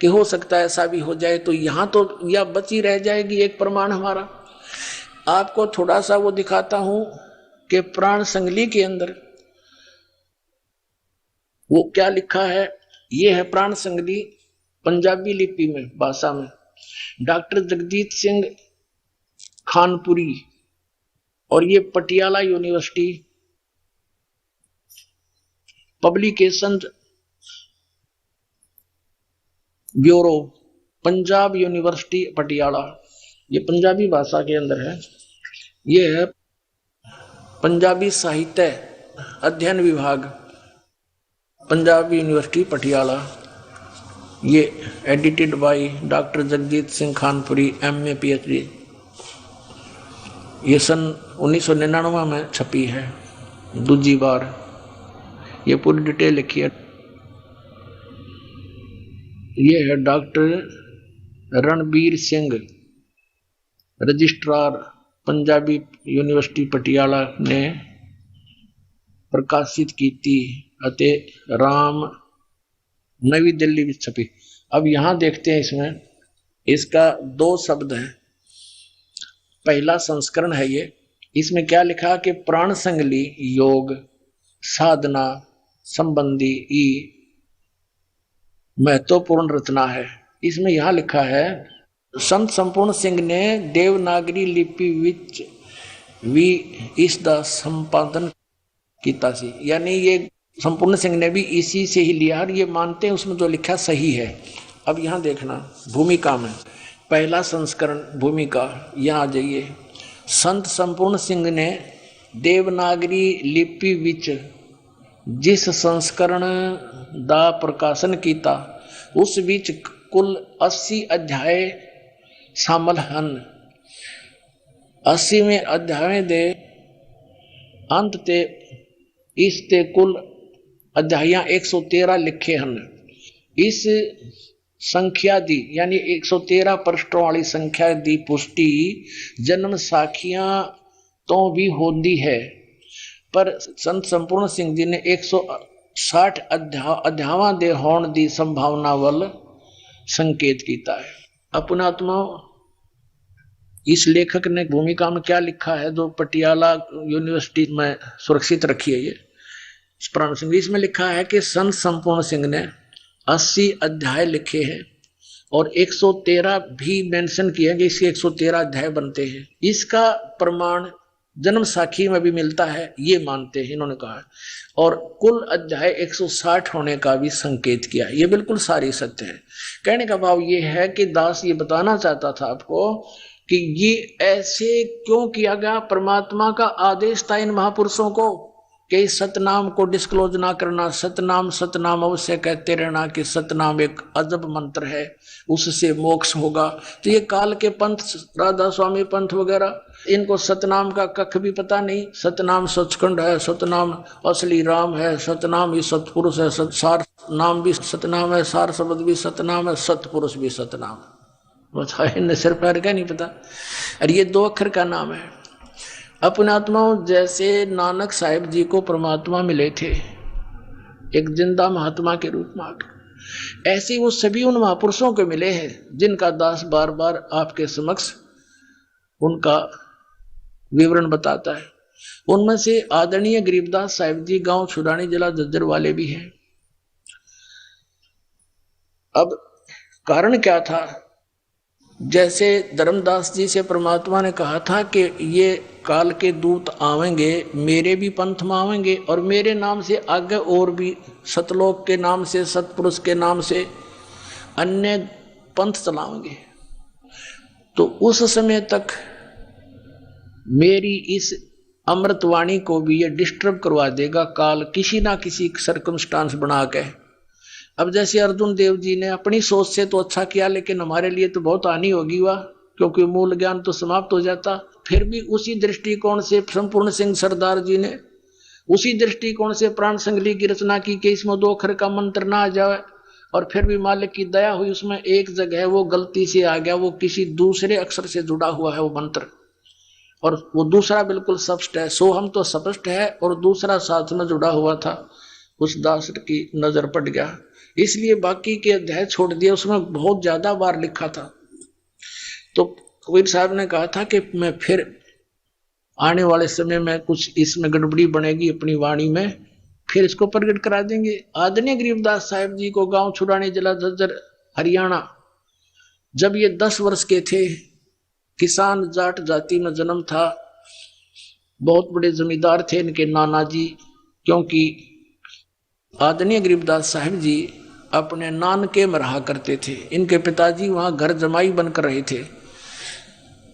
कि हो सकता है ऐसा भी हो जाए, तो यहां तो यह बची रह जाएगी एक प्रमाण हमारा। आपको थोड़ा सा वो दिखाता हूं कि प्राण संगली के अंदर वो क्या लिखा है। ये है प्राण संगली पंजाबी लिपि में, भाषा में, डॉक्टर जगजीत सिंह खानपुरी, और ये Patiala university publication bureau, Punjab university Patiala, ये पंजाबी भाषा के अंदर है। ये है पंजाबी साहित्य अध्ययन विभाग, पंजाब यूनिवर्सिटी पटियाला। ये edited by doctor Jagjit Singh Khanpuri, MA PhD। ये सन 1999 में छपी है दूसरी बार, ये पूरी डिटेल लिखी है। ये है doctor Ranbir Singh, registrar Punjabi university Patiala ने प्रकाशित की थी अते राम नवी दिल्ली में छपी। अब यहां देखते हैं, इसमें इसका 2 शब्द है, पहला संस्करण है ये। इसमें क्या लिखा कि प्राण संगली योग साधना संबंधी ई महत्वपूर्ण रचना है। इसमें यहां लिखा है संत संपूर्ण सिंह ने देवनागरी लिपि विच भी इसका संपादन किया सी, यानी ये संपूर्ण सिंह ने भी इसी से ही लिया और ये मानते हैं उसमें जो लिखा सही है। अब यहां देखना भूमिका में पहला संस्करण भूमिका, यहां आ जाइए। संत संपूर्ण सिंह ने देवनागरी लिपि विच जिस संस्करण दा प्रकाशन किया उस विच कुल 80 अध्याय शामिल हैं। 80वें अध्याय दे अंत ते इस ते कुल अध्यायां 113 लिखे हैं। इस संख्या दी यानी 113 पृष्ठों वाली संख्या दी पुष्टि जन्म साखियां तो भी होती है, पर संत संपूर्ण सिंह जी ने 160 अध्यावां दे होने दी संभावना वल संकेत किया है। अपनात्मा इस लेखक ने भूमिका में क्या लिखा है जो पटियाला यूनिवर्सिटी में सुरक्षित रखी है, ये प्राण सिंह, इसमें लिखा है कि संत संपूर्ण सिंह ने 80 अध्याय लिखे हैं और 113 भी मेंशन किए कि इसके 113 अध्याय बनते हैं। इसका प्रमाण जन्म साखी में भी मिलता है, ये मानते हैं इन्होंने कहा। और कुल अध्याय 160 होने का भी संकेत किया, ये बिल्कुल सारी सत्य है। कहने का भाव ये है कि दास ये बताना चाहता था आपको कि ये ऐसे क्यों किया गया। परमात्मा का आदेश था इन महापुरुषों को कि सतनाम को डिस्क्लोज ना करना, सतनाम सतनाम अवश्य कहते रहना कि सतनाम एक अजब मंत्र है, उससे मोक्ष होगा। तो ये काल के पंथ, राधा स्वामी पंथ वगैरह, इनको सतनाम का कख भी पता नहीं। सतनाम सचखंड है, सतनाम असली राम है, सतनाम ही सतपुरुष है, सार नाम भी सतनाम है, सार शब्द भी सतनाम है, सतपुरुष भी सतनाम है। बताए इन्हें सिर पैर का नहीं पता। और ये 2 अक्षर का नाम है। अपने आत्माओं जैसे नानक साहिब जी को परमात्मा मिले थे एक जिंदा महात्मा के रूप में आकर, ऐसे वो सभी उन महापुरुषों को मिले हैं जिनका दास बार बार आपके समक्ष उनका विवरण बताता है। उनमें से आदरणीय गरीबदास साहिब जी गांव छुड़ानी जिला झज्जर वाले भी हैं। अब कारण क्या था, जैसे धर्मदास जी से परमात्मा ने कहा था कि ये काल के दूत आवेंगे, मेरे भी पंथ में आवेंगे और मेरे नाम से आगे और भी सतलोक के नाम से, सतपुरुष के नाम से अन्य पंथ चलाएंगे। तो उस समय तक मेरी इस अमृतवाणी को भी ये डिस्टर्ब करवा देगा काल, किसी ना किसी सर्कमस्टांस बना के। अब जैसे अर्जुन देव जी ने अपनी सोच से तो अच्छा किया, लेकिन हमारे लिए तो बहुत हानि होगी वह, क्योंकि मूल ज्ञान तो समाप्त हो जाता। फिर भी उसी दृष्टिकोण से संपूर्ण सिंह सरदार जी ने उसी दृष्टिकोण से प्राण संगली की रचना की कि इसमें 2 अक्षर का मंत्र ना आ जाए। और फिर भी मालिक की दया हुई, उसमें एक जगह वो गलती से आ गया, वो किसी दूसरे अक्षर से जुड़ा हुआ है वो मंत्र, और वो दूसरा बिल्कुल स्पष्ट है। सोहम तो स्पष्ट है और दूसरा साथ में जुड़ा हुआ था, उस दास की नजर पड़ गया, इसलिए बाकी के अध्याय छोड़ दिए। उसमें बहुत ज्यादा बार लिखा था। तो कबीर साहब ने कहा था कि मैं फिर आने वाले समय में कुछ इसमें गड़बड़ी बनेगी अपनी वाणी में, फिर इसको प्रकट करा देंगे। आदरणीय गरीबदास साहिब जी को गांव छुड़ानी जिला झज्जर हरियाणा, जब ये 10 वर्ष के थे, किसान जाट जाति में जन्म था, बहुत बड़े जमींदार थे इनके नाना जी। क्योंकि आदरणीय गरीबदास साहिब जी अपने नानके में रहा करते थे, इनके पिताजी वहां घर जमाई बनकर रहे थे,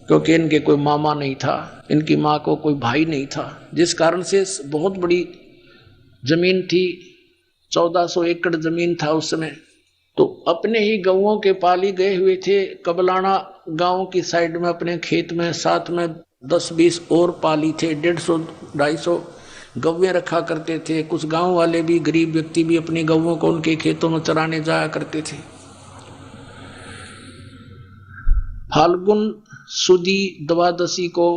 क्योंकि इनके कोई मामा नहीं था, इनकी माँ को कोई भाई नहीं था, जिस कारण से बहुत बड़ी जमीन थी, 1400 एकड़ जमीन था उस समय। तो अपने ही गौओं के पाली गए हुए थे, कबलाना गांव की साइड में अपने खेत में, साथ में 10-20 और पाली थे, 150-250 गौवें रखा करते थे। कुछ गांव वाले भी, गरीब व्यक्ति भी अपनी गौओं को उनके खेतों में चराने जाया करते थे। फाल्गुन सुदी द्वादशी को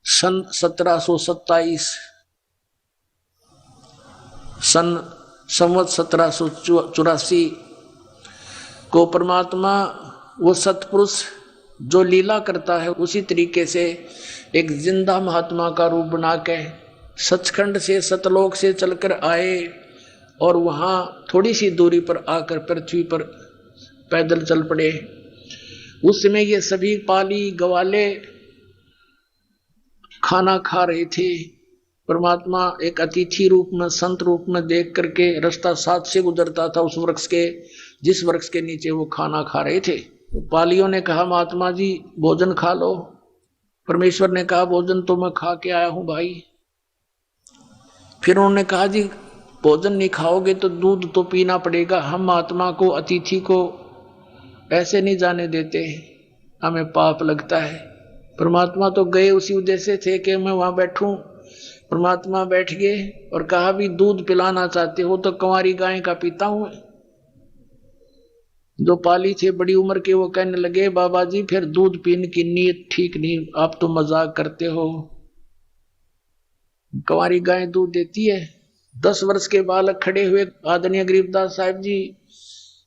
सन 1727 संवत 1784 को परमात्मा वो सतपुरुष जो लीला करता है उसी तरीके से एक जिंदा महात्मा का रूप बना के सचखंड से सतलोक से चलकर आए और वहां थोड़ी सी दूरी पर आकर पृथ्वी पर पैदल चल पड़े। उस समय ये सभी पाली गवाले खाना खा रहे थे। परमात्मा एक अतिथि रूप में संत रूप में देख करके रास्ता साथ से गुजरता था उस वृक्ष के, जिस वृक्ष के नीचे वो खाना खा रहे थे। पालियों ने कहा महात्मा जी भोजन खा लो। परमेश्वर ने कहा भोजन तो मैं खा के आया हूं भाई। फिर उन्होंने कहा जी भोजन नहीं खाओगे तो दूध तो पीना पड़ेगा। हम महात्मा को अतिथि को ऐसे नहीं जाने देते, हमें पाप लगता है। परमात्मा तो गए उसी उद्देश्य थे कि मैं वहां बैठूं। परमात्मा बैठ गए और कहा भी दूध पिलाना चाहते हो तो कंवारी गाय का पीता हूं। जो पाली थे बड़ी उम्र के वो कहने लगे बाबा जी फिर दूध पीने की नीयत ठीक नहीं, आप तो मजाक करते हो। कंवारी गाय दूध देती है। 10 वर्ष के बालक खड़े हुए आदरणीय गरीबदास साहिब जी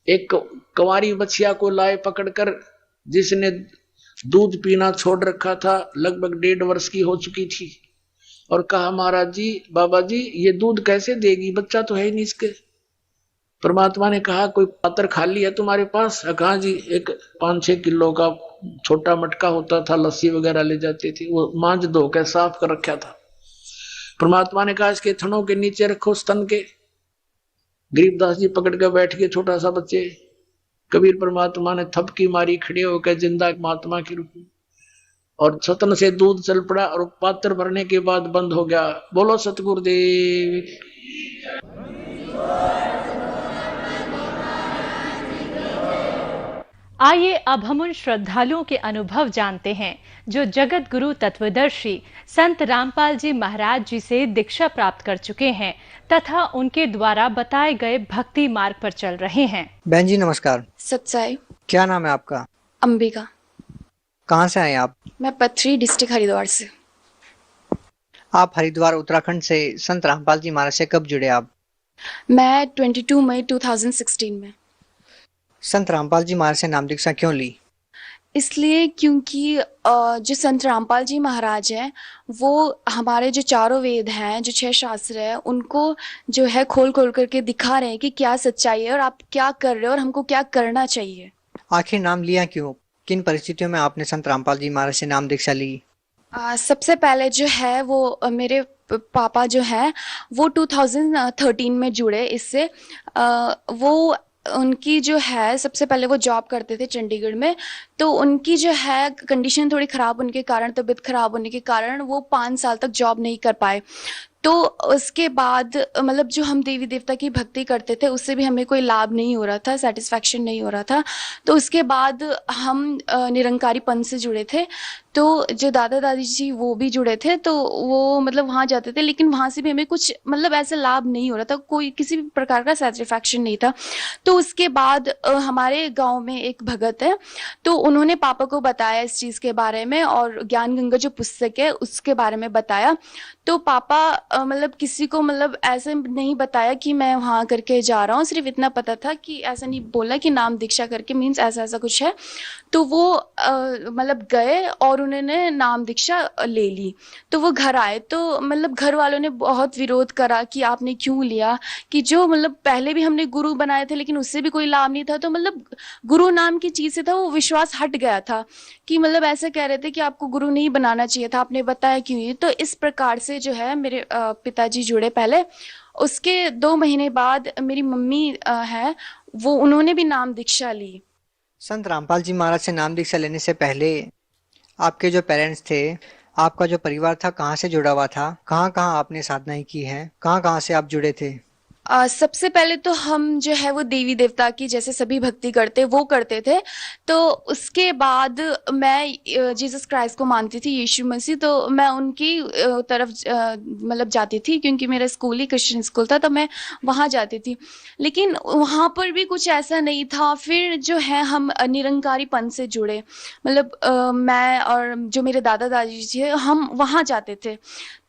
एक कंवारी बछिया को लाए पकड़कर, जिसने दूध पीना छोड़ रखा था, लगभग 1.5 वर्ष की हो चुकी थी, और कहा महाराज जी बाबा जी ये दूध कैसे देगी, बच्चा तो है ही नहीं इसके। परमात्मा ने कहा कोई पात्र खाली है तुम्हारे पास? कहा जी एक 5-6 किलो का छोटा मटका होता था, लस्सी वगैरह ले जाते थे, वो मांझ धो के साफ कर रखा था। परमात्मा ने कहा इसके थनों के नीचे रखो स्तन के। गरीबदास जी पकड़ के बैठ गए छोटा सा बच्चे। कबीर परमात्मा ने थपकी मारी, खड़े होकर जिंदा महात्मा के रूप में, और सतन से दूध चल पड़ा और पात्र भरने के बाद बंद हो गया। बोलो सतगुरुदेव। आइए अब हम उन श्रद्धालुओं के अनुभव जानते हैं जो जगत गुरु तत्वदर्शी संत रामपाल जी महाराज जी से दीक्षा प्राप्त कर चुके हैं तथा उनके द्वारा बताए गए भक्ति मार्ग पर चल रहे हैं। बहन जी नमस्कार। सत्साई। क्या नाम है आपका? अंबिका। कहाँ से आए आप? मैं पथरी डिस्ट्रिक्ट हरिद्वार से। आप हरिद्वार उत्तराखंड से संत रामपाल जी महाराज से कब जुड़े आप? मैं 22 मई 2016 में। संत रामपाल जी महाराज से नाम दीक्षा क्यों ली? इसलिए क्योंकि जो संत रामपाल जी महाराज हैं वो हमारे जो चारों वेद हैं, जो 6 शास्त्र हैं, उनको जो है खोल खोल करके दिखा रहे हैं कि क्या सच्चाई है और आप क्या कर रहे हो और हमको क्या करना चाहिए। आखिर नाम लिया क्यों? किन परिस्थितियों में आपने संत रामपाल जी महाराज से नाम दीक्षा ली? सबसे पहले जो है वो मेरे पापा जो हैं वो 2013 में जुड़े इससे। वो उनकी जो है सबसे पहले वो जॉब करते थे चंडीगढ़ में, तो उनकी जो है कंडीशन थोड़ी ख़राब होने के कारण, तबीयत ख़राब होने के कारण वो 5 साल तक जॉब नहीं कर पाए। तो उसके बाद मतलब जो हम देवी देवता की भक्ति करते थे उससे भी हमें कोई लाभ नहीं हो रहा था, सेटिस्फैक्शन नहीं हो रहा था। तो उसके बाद हम निरंकारी पंथ से जुड़े थे। तो जो दादा दादी जी वो भी जुड़े थे, तो वो मतलब वहाँ जाते थे, लेकिन वहाँ से भी हमें कुछ मतलब ऐसा लाभ नहीं हो रहा था, कोई किसी भी प्रकार का सेटिस्फैक्शन नहीं था। तो उसके बाद हमारे गाँव में एक भगत है, तो उन्होंने पापा को बताया इस चीज़ के बारे में और ज्ञान गंगा जो पुस्तक है उसके बारे में बताया। तो पापा मतलब किसी को मतलब ऐसे नहीं बताया कि मैं वहाँ करके जा रहा हूँ, सिर्फ इतना पता था कि ऐसा नहीं बोला कि नाम दीक्षा करके मीन्स ऐसा ऐसा कुछ है। तो वो मतलब गए और उन्होंने नाम दीक्षा ले ली। तो वो घर आए तो मतलब घर वालों ने बहुत विरोध करा कि आपने क्यों लिया, कि जो मतलब पहले भी हमने गुरु बनाए थे लेकिन उससे भी कोई लाभ नहीं था। तो मतलब गुरु नाम की चीज़ से था वो विश्वास हट गया था कि मतलब ऐसे कह रहे थे कि आपको गुरु नहीं बनाना चाहिए था, आपने बताया क्यों ये। तो इस प्रकार से जो है मेरे पिताजी जुड़े पहले। उसके 2 महीने बाद मेरी मम्मी है वो उन्होंने भी नाम दीक्षा ली। संत रामपाल जी महाराज से नाम दीक्षा लेने से पहले आपके जो पेरेंट्स थे, आपका जो परिवार था, कहाँ से जुड़ा हुआ था? कहाँ कहाँ आपने साधनाएं की हैं? कहाँ कहाँ से आप जुड़े थे? सबसे पहले तो हम जो है वो देवी देवता की जैसे सभी भक्ति करते वो करते थे। तो उसके बाद मैं जीसस क्राइस्ट को मानती थी, यीशु मसीह, तो मैं उनकी तरफ मतलब जाती थी, क्योंकि मेरा स्कूल ही क्रिश्चियन स्कूल था, तो मैं वहाँ जाती थी। लेकिन वहाँ पर भी कुछ ऐसा नहीं था। फिर जो है हम निरंकारीपन से जुड़े, मतलब मैं और जो मेरे दादा दादी जी थे, हम वहाँ जाते थे।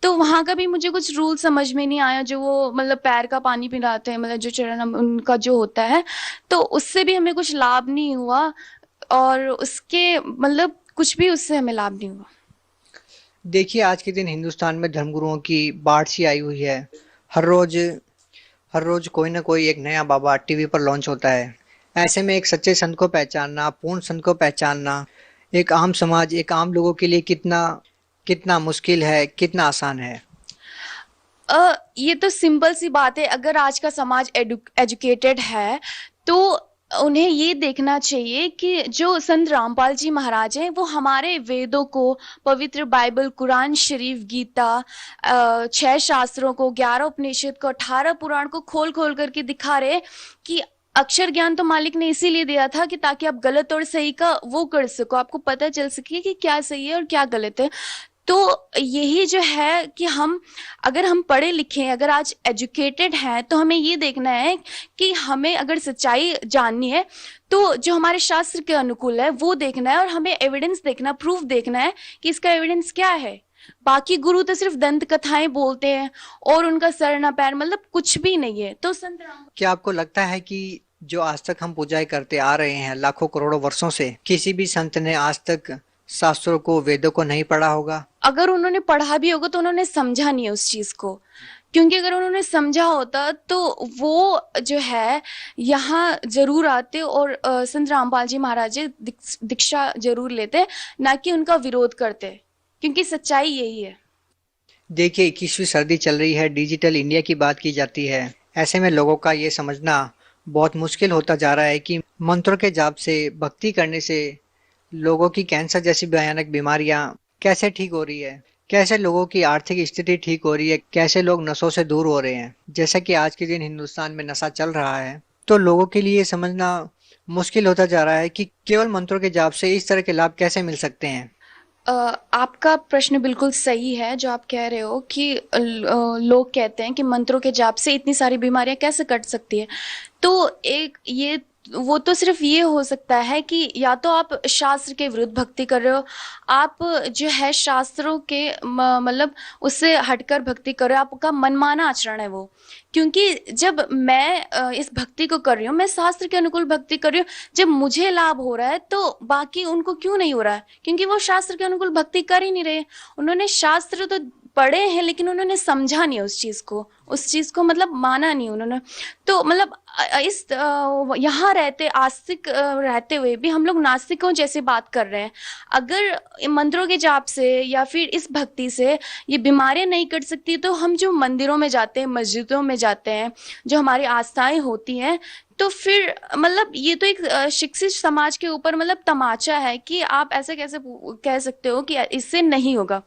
तो वहाँ का भी मुझे कुछ रूल समझ में नहीं आया, जो वो मतलब पैर का पानी पिलाते हैं, मतलब जो चरण उनका जो होता है, तो उससे भी हमें कुछ लाभ नहीं हुआ, और उसके मतलब कुछ भी उससे हमें लाभ नहीं हुआ। देखिए, आज के दिन हिंदुस्तान में धर्मगुरुओं की बाढ़ सी आई हुई है। हर रोज हर रोज कोई ना कोई एक नया बाबा टीवी पर लॉन्च होता है। ऐसे में एक सच्चे संत को पहचानना, पूर्ण संत को पहचानना, एक आम समाज, एक आम लोगों के लिए कितना कितना मुश्किल है, कितना आसान है। ये तो सिंपल सी बात है। अगर आज का समाज एजुकेटेड है, तो उन्हें ये देखना चाहिए कि जो संत रामपाल जी महाराज हैं, वो हमारे वेदों को, पवित्र बाइबल, कुरान शरीफ, गीता, 6 शास्त्रों को, 11 उपनिषद को, 18 पुराण को खोल खोल करके दिखा रहे कि अक्षर ज्ञान तो मालिक ने इसीलिए दिया था कि ताकि आप गलत और सही का वो कर सको, आपको पता चल सके कि क्या सही है और क्या गलत है। तो यही जो है कि अगर हम पढ़े लिखे हैं, अगर आज एजुकेटेड हैं, तो हमें ये देखना है कि हमें अगर सच्चाई जाननी है, तो जो हमारे शास्त्र के अनुकूल है वो देखना है, और हमें एविडेंस देखना, प्रूफ देखना है कि इसका एविडेंस क्या है। बाकी गुरु तो सिर्फ दंत कथाएं बोलते हैं और उनका सर ना पैर, मतलब कुछ भी नहीं है। तो संत राम, क्या आपको लगता है कि जो आज तक हम पूजाएं करते आ रहे हैं लाखों करोड़ों वर्षों से, किसी भी संत ने आज तक शास्त्रों को, वेदों को नहीं पढ़ा होगा? अगर उन्होंने पढ़ा भी होगा तो उन्होंने समझा नहीं है उस चीज को, क्योंकि अगर उन्होंने समझा होता तो वो जो है यहाँ जरूर आते और संत रामपाल जी महाराज जी दीक्षा जरूर लेते, ना कि उनका विरोध करते, क्योंकि सच्चाई यही है। देखिए, 21वीं सदी चल रही है, डिजिटल इंडिया की बात की जाती है। ऐसे में लोगों का ये समझना बहुत मुश्किल होता जा रहा है कि मंत्रों के जाप से, भक्ति करने से लोगों की कैंसर जैसी भयानक बीमारियां कैसे ठीक हो रही है, कैसे लोगों की आर्थिक स्थिति ठीक हो रही है, कैसे लोग नशों से दूर हो रहे हैं। जैसा कि आज के दिन हिंदुस्तान में नशा चल रहा है, तो लोगों के लिए समझना मुश्किल होता जा रहा है कि केवल मंत्रों के जाप से इस तरह के लाभ कैसे मिल सकते हैं। आपका प्रश्न बिल्कुल सही है जो आप कह रहे हो कि लोग कहते हैं कि मंत्रों के जाप से इतनी सारी बीमारियां कैसे कट सकती है। तो एक ये वो तो सिर्फ ये हो सकता है कि या तो आप शास्त्र के विरुद्ध भक्ति कर रहे हो, आप जो है शास्त्रों के मतलब उससे हटकर भक्ति कर रहे हो, आपका मनमाना आचरण है वो। क्योंकि जब मैं इस भक्ति को कर रही हूँ, मैं शास्त्र के अनुकूल भक्ति कर रही हूँ, जब मुझे लाभ हो रहा है तो बाकी उनको क्यों नहीं हो रहा है? क्योंकि वो शास्त्र के अनुकूल भक्ति कर ही नहीं रहे। उन्होंने शास्त्र तो पढ़े हैं, लेकिन उन्होंने समझा नहीं उस चीज को मतलब माना नहीं उन्होंने। तो मतलब इस यहाँ रहते आस्तिक रहते हुए भी हम लोग नास्तिकों जैसे बात कर रहे हैं। अगर मंत्रों के जाप से या फिर इस भक्ति से ये बीमारियां नहीं कट सकती, तो हम जो मंदिरों में जाते हैं, मस्जिदों में जाते हैं, जो हमारी आस्थाएं होती हैं, तो फिर मतलब ये तो एक शिक्षित समाज के ऊपर मतलब तमाचा है कि आप ऐसे कैसे कह सकते हो कि इससे नहीं होगा।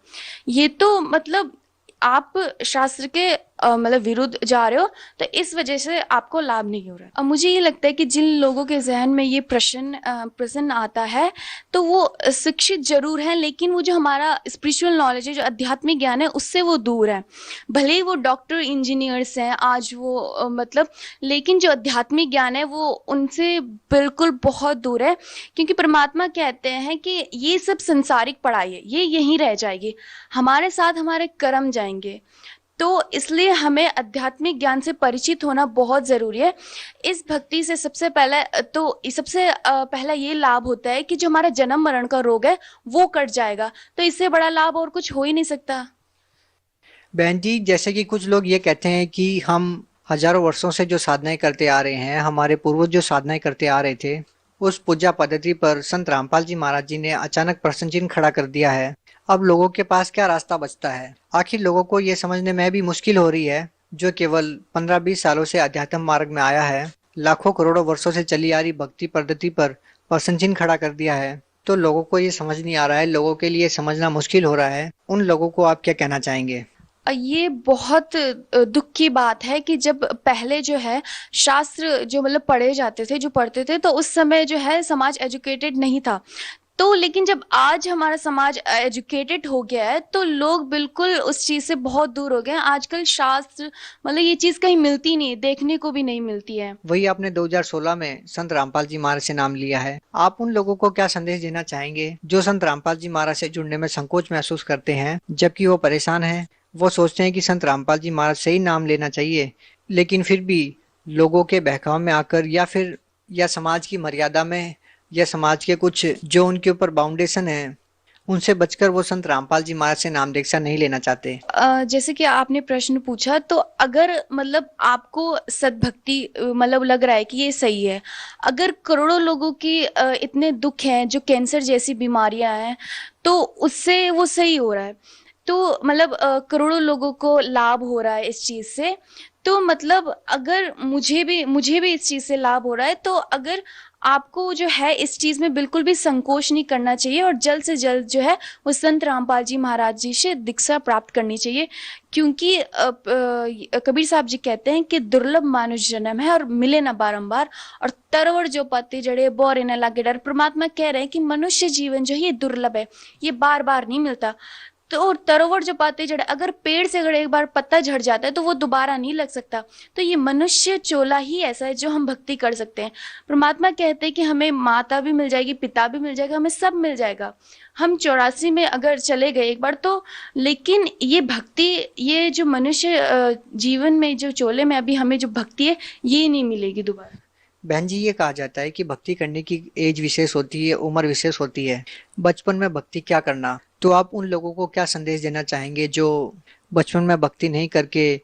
ये तो मतलब आप शास्त्र के मतलब विरुद्ध जा रहे हो, तो इस वजह से आपको लाभ नहीं हो रहा है। अब मुझे ये लगता है कि जिन लोगों के जहन में ये प्रश्न आता है, तो वो शिक्षित जरूर है, लेकिन वो जो हमारा स्पिरिचुअल नॉलेज है, जो आध्यात्मिक ज्ञान है, उससे वो दूर है। भले ही वो डॉक्टर इंजीनियर्स हैं आज वो मतलब, लेकिन जो आध्यात्मिक ज्ञान है वो उनसे बिल्कुल बहुत दूर है। क्योंकि परमात्मा कहते हैं कि ये सब संसारिक पढ़ाई है, ये यहीं रह जाएगी, हमारे साथ हमारे कर्म जाएंगे। तो इसलिए हमें आध्यात्मिक ज्ञान से परिचित होना बहुत जरूरी है। इस भक्ति से सबसे पहला ये लाभ होता है कि जो हमारा जन्म मरण का रोग है वो कट जाएगा। तो इससे बड़ा लाभ और कुछ हो ही नहीं सकता। बहन जी, जैसे कि कुछ लोग ये कहते हैं कि हम हजारों वर्षों से जो साधनाएं करते आ रहे हैं, हमारे पूर्वज जो साधनाएं करते आ रहे थे, उस पूजा पद्धति पर संत रामपाल जी महाराज जी ने अचानक प्रश्न चिन्ह खड़ा कर दिया है। अब लोगों के पास क्या रास्ता बचता है? आखिर लोगों को ये समझने में भी मुश्किल हो रही है, जो केवल 15-20 सालों से अध्यात्म मार्ग में आया है, लाखों करोड़ों वर्षों से चली आ रही भक्ति पद्धति पर प्रश्न चिन्ह खड़ा कर दिया है। तो लोगों को ये समझ नहीं आ रहा है, लोगों के लिए समझना मुश्किल हो रहा है। उन लोगों को आप क्या कहना चाहेंगे? ये बहुत दुख की बात है कि जब पहले जो है शास्त्र जो मतलब पढ़े जाते थे, जो पढ़ते थे, तो उस समय जो है समाज एजुकेटेड नहीं था। तो लेकिन जब आज हमारा समाज एजुकेटेड हो गया है तो लोग बिल्कुल उस चीज से बहुत दूर हो गए हैं। आजकल शास्त्र मतलब ये चीज कहीं मिलती नहीं है, देखने को भी नहीं मिलती है। वही आपने 2016 में संत रामपाल जी महाराज से नाम लिया है, आप उन लोगों को क्या संदेश देना चाहेंगे जो संत रामपाल जी महाराज से जुड़ने में संकोच महसूस करते हैं, जबकि वो परेशान हैं? वो सोचते हैं कि संत रामपाल जी महाराज से ही नाम लेना चाहिए, लेकिन फिर भी लोगों के बहकाव में आकर या समाज की मर्यादा में या समाज के कुछ जो उनके ऊपर बाउंडेशन है उनसे बचकर वो संत रामपाल जी महाराज से नाम दीक्षा नहीं लेना चाहते। जैसे कि आपने प्रश्न पूछा, तो अगर मतलब आपको सद्भक्ति मतलब लग रहा है कि ये सही है, अगर करोड़ों लोगों की इतने दुख हैं, जो कैंसर जैसी बीमारियां हैं, तो उससे वो सही हो रहा है, तो मतलब करोड़ों लोगों को लाभ हो रहा है इस चीज से, तो मतलब अगर मुझे भी इस चीज से लाभ हो रहा है, तो अगर आपको जो है इस चीज में बिल्कुल भी संकोच नहीं करना चाहिए और जल्द से जल्द जो है वो संत रामपाल जी महाराज जी से दीक्षा प्राप्त करनी चाहिए। क्योंकि कबीर साहब जी कहते हैं कि दुर्लभ मानुष जन्म है और मिले ना बारंबार, और तरवर जो पाते जड़े बोरे न लागे डर। परमात्मा कह रहे हैं कि मनुष्य जीवन जो है ये दुर्लभ है, ये बार बार नहीं मिलता। तो और तरोवर जो पाते जड़, अगर पेड़ से अगर एक बार पत्ता झड़ जाता है तो वो दोबारा नहीं लग सकता। तो ये मनुष्य चोला ही ऐसा है जो हम भक्ति कर सकते हैं। परमात्मा कहते हैं कि हमें माता भी मिल जाएगी, पिता भी मिल जाएगा, हमें सब मिल जाएगा। हम 84 में अगर चले गए एक बार तो, लेकिन ये भक्ति, ये जो मनुष्य जीवन में जो चोले में अभी हमें जो भक्ति है ये नहीं मिलेगी दोबारा। बहन जी, ये कहा जाता है कि भक्ति करने की एज विशेष होती है, उम्र विशेष होती है। बचपन में भक्ति क्या करना, तो आप उन लोगों को क्या संदेश देना चाहेंगे जो बचपन में भक्ति नहीं करके,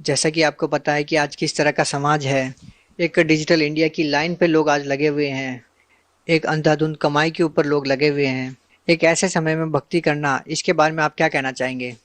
जैसा कि आपको पता है कि आज किस तरह का समाज है, एक डिजिटल इंडिया की लाइन पे लोग आज लगे हुए हैं, एक अंधाधुंध कमाई के ऊपर लोग लगे हुए हैं, एक ऐसे समय में भक्ति करना, इसके बारे में आप क्या कहना चाहेंगे?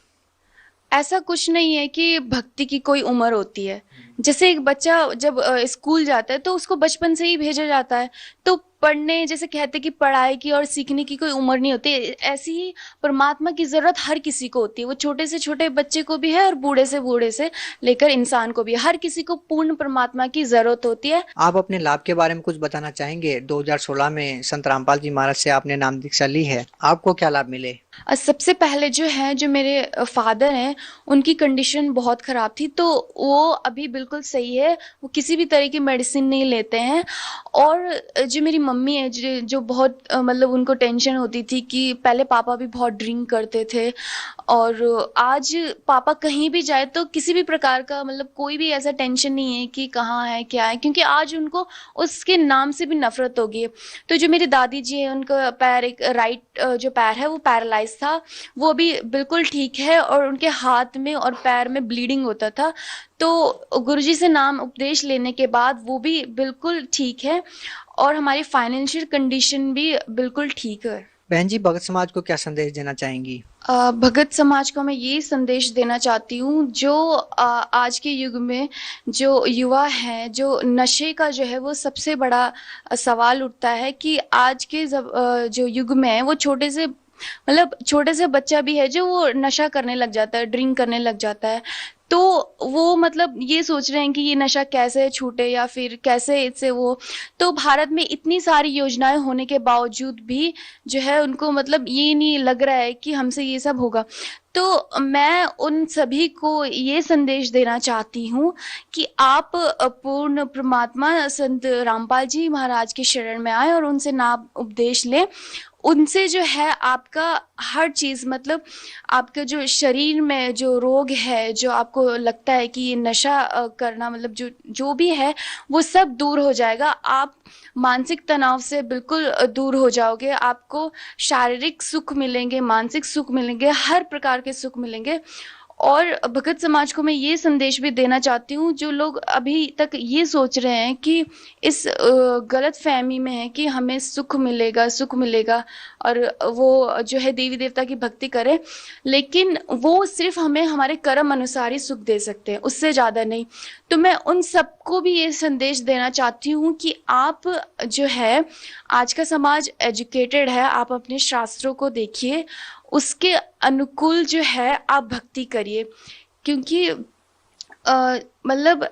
ऐसा कुछ नहीं है कि भक्ति की कोई उम्र होती है। जैसे एक बच्चा जब स्कूल जाता है तो उसको बचपन से ही भेजा जाता है, तो पढ़ने, जैसे कहते हैं कि पढ़ाई की और सीखने की कोई उम्र नहीं होती, ऐसी ही परमात्मा की जरूरत हर किसी को होती है। वो छोटे से छोटे बच्चे को भी है और बूढ़े से लेकर इंसान को भी है। हर किसी को पूर्ण परमात्मा की जरूरत होती है। आप अपने लाभ के बारे में कुछ बताना चाहेंगे? 2016 में संत रामपाल जी महाराज से आपने नाम दीक्षा ली है, आपको क्या लाभ मिले? सबसे पहले जो है, जो मेरे फादर हैं, उनकी कंडीशन बहुत ख़राब थी, तो वो अभी बिल्कुल सही है, वो किसी भी तरह की मेडिसिन नहीं लेते हैं। और जो मेरी मम्मी है, जो बहुत मतलब उनको टेंशन होती थी कि पहले पापा भी बहुत ड्रिंक करते थे, और आज पापा कहीं भी जाए तो किसी भी प्रकार का मतलब कोई भी ऐसा टेंशन नहीं है कि कहाँ है क्या है, क्योंकि आज उनको उसके नाम से भी नफरत हो गई है। तो जो मेरी दादी जी है, उनका पैर, एक राइट जो पैर है वो पैरालाइज था, वो भी बिल्कुल ठीक है, और उनके हाथ में और पैर में ब्लीडिंग होता था। तो गुरुजी से नाम उपदेश लेने के बाद वो भी बिल्कुल ठीक है, और हमारी फाइनेंशियल कंडीशन भी बिल्कुल ठीक है। बहन जी, भगत समाज को क्या संदेश देना चाहेंगी? भगत समाज को मैं ये संदेश देना चाहती हूँ, जो आज के युग में जो युवा हैं, जो नशे का जो है वो सबसे बड़ा सवाल उठता है कि आज के जो युग में है, वो छोटे से बच्चा भी है जो वो नशा करने लग जाता है, ड्रिंक करने लग जाता है। तो वो मतलब ये सोच रहे हैं कि ये नशा कैसे छूटे या फिर कैसे इससे वो, तो भारत में इतनी सारी योजनाएं होने के बावजूद भी जो है उनको मतलब ये नहीं लग रहा है कि हमसे ये सब होगा। तो मैं उन सभी को ये संदेश देना चाहती हूँ कि आप पूर्ण परमात्मा संत रामपाल जी महाराज के शरण में आए और उनसे नाम उपदेश लें। उनसे जो है आपका हर चीज, मतलब आपके जो शरीर में जो रोग है, जो आपको लगता है कि ये नशा करना मतलब जो भी है वो सब दूर हो जाएगा। आप मानसिक तनाव से बिल्कुल दूर हो जाओगे, आपको शारीरिक सुख मिलेंगे, मानसिक सुख मिलेंगे, हर प्रकार के सुख मिलेंगे। और भगत समाज को मैं ये संदेश भी देना चाहती हूँ, जो लोग अभी तक ये सोच रहे हैं कि इस गलत फहमी में है कि हमें सुख मिलेगा और वो जो है देवी देवता की भक्ति करें, लेकिन वो सिर्फ हमें हमारे कर्म अनुसार ही सुख दे सकते हैं, उससे ज़्यादा नहीं। तो मैं उन सबको भी ये संदेश देना चाहती हूँ कि आप जो है, आज का समाज एजुकेटेड है, आप अपने शास्त्रों को देखिए, उसके अनुकूल जो है आप भक्ति करिए। क्योंकि मतलब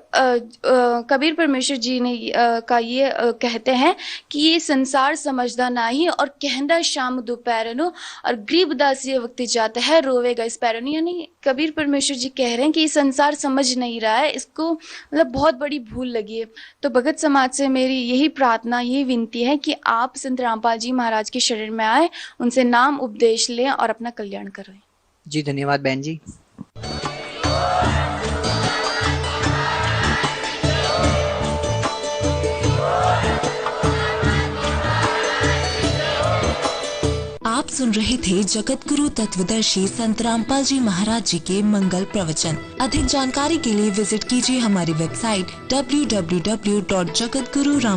कबीर परमेश्वर जी ने का ये कहते हैं कि ये संसार समझदा नहीं और कहंदा शाम दोपहरनो और गरीब दासी वक्त जाता है रोवेगा इस पैरनो। यानी कबीर परमेश्वर जी कह रहे हैं कि ये संसार समझ नहीं रहा है, इसको मतलब बहुत बड़ी भूल लगी है। तो भगत समाज से मेरी यही प्रार्थना, यही विनती है कि आप संत रामपाल जी महाराज के शरण में आए, उनसे नाम उपदेश लें और अपना कल्याण करें। जी धन्यवाद बहन जी। आप सुन रहे थे जगत गुरु तत्वदर्शी संत रामपाल जी महाराज जी के मंगल प्रवचन। अधिक जानकारी के लिए विजिट कीजिए हमारी वेबसाइट www.jagatgururam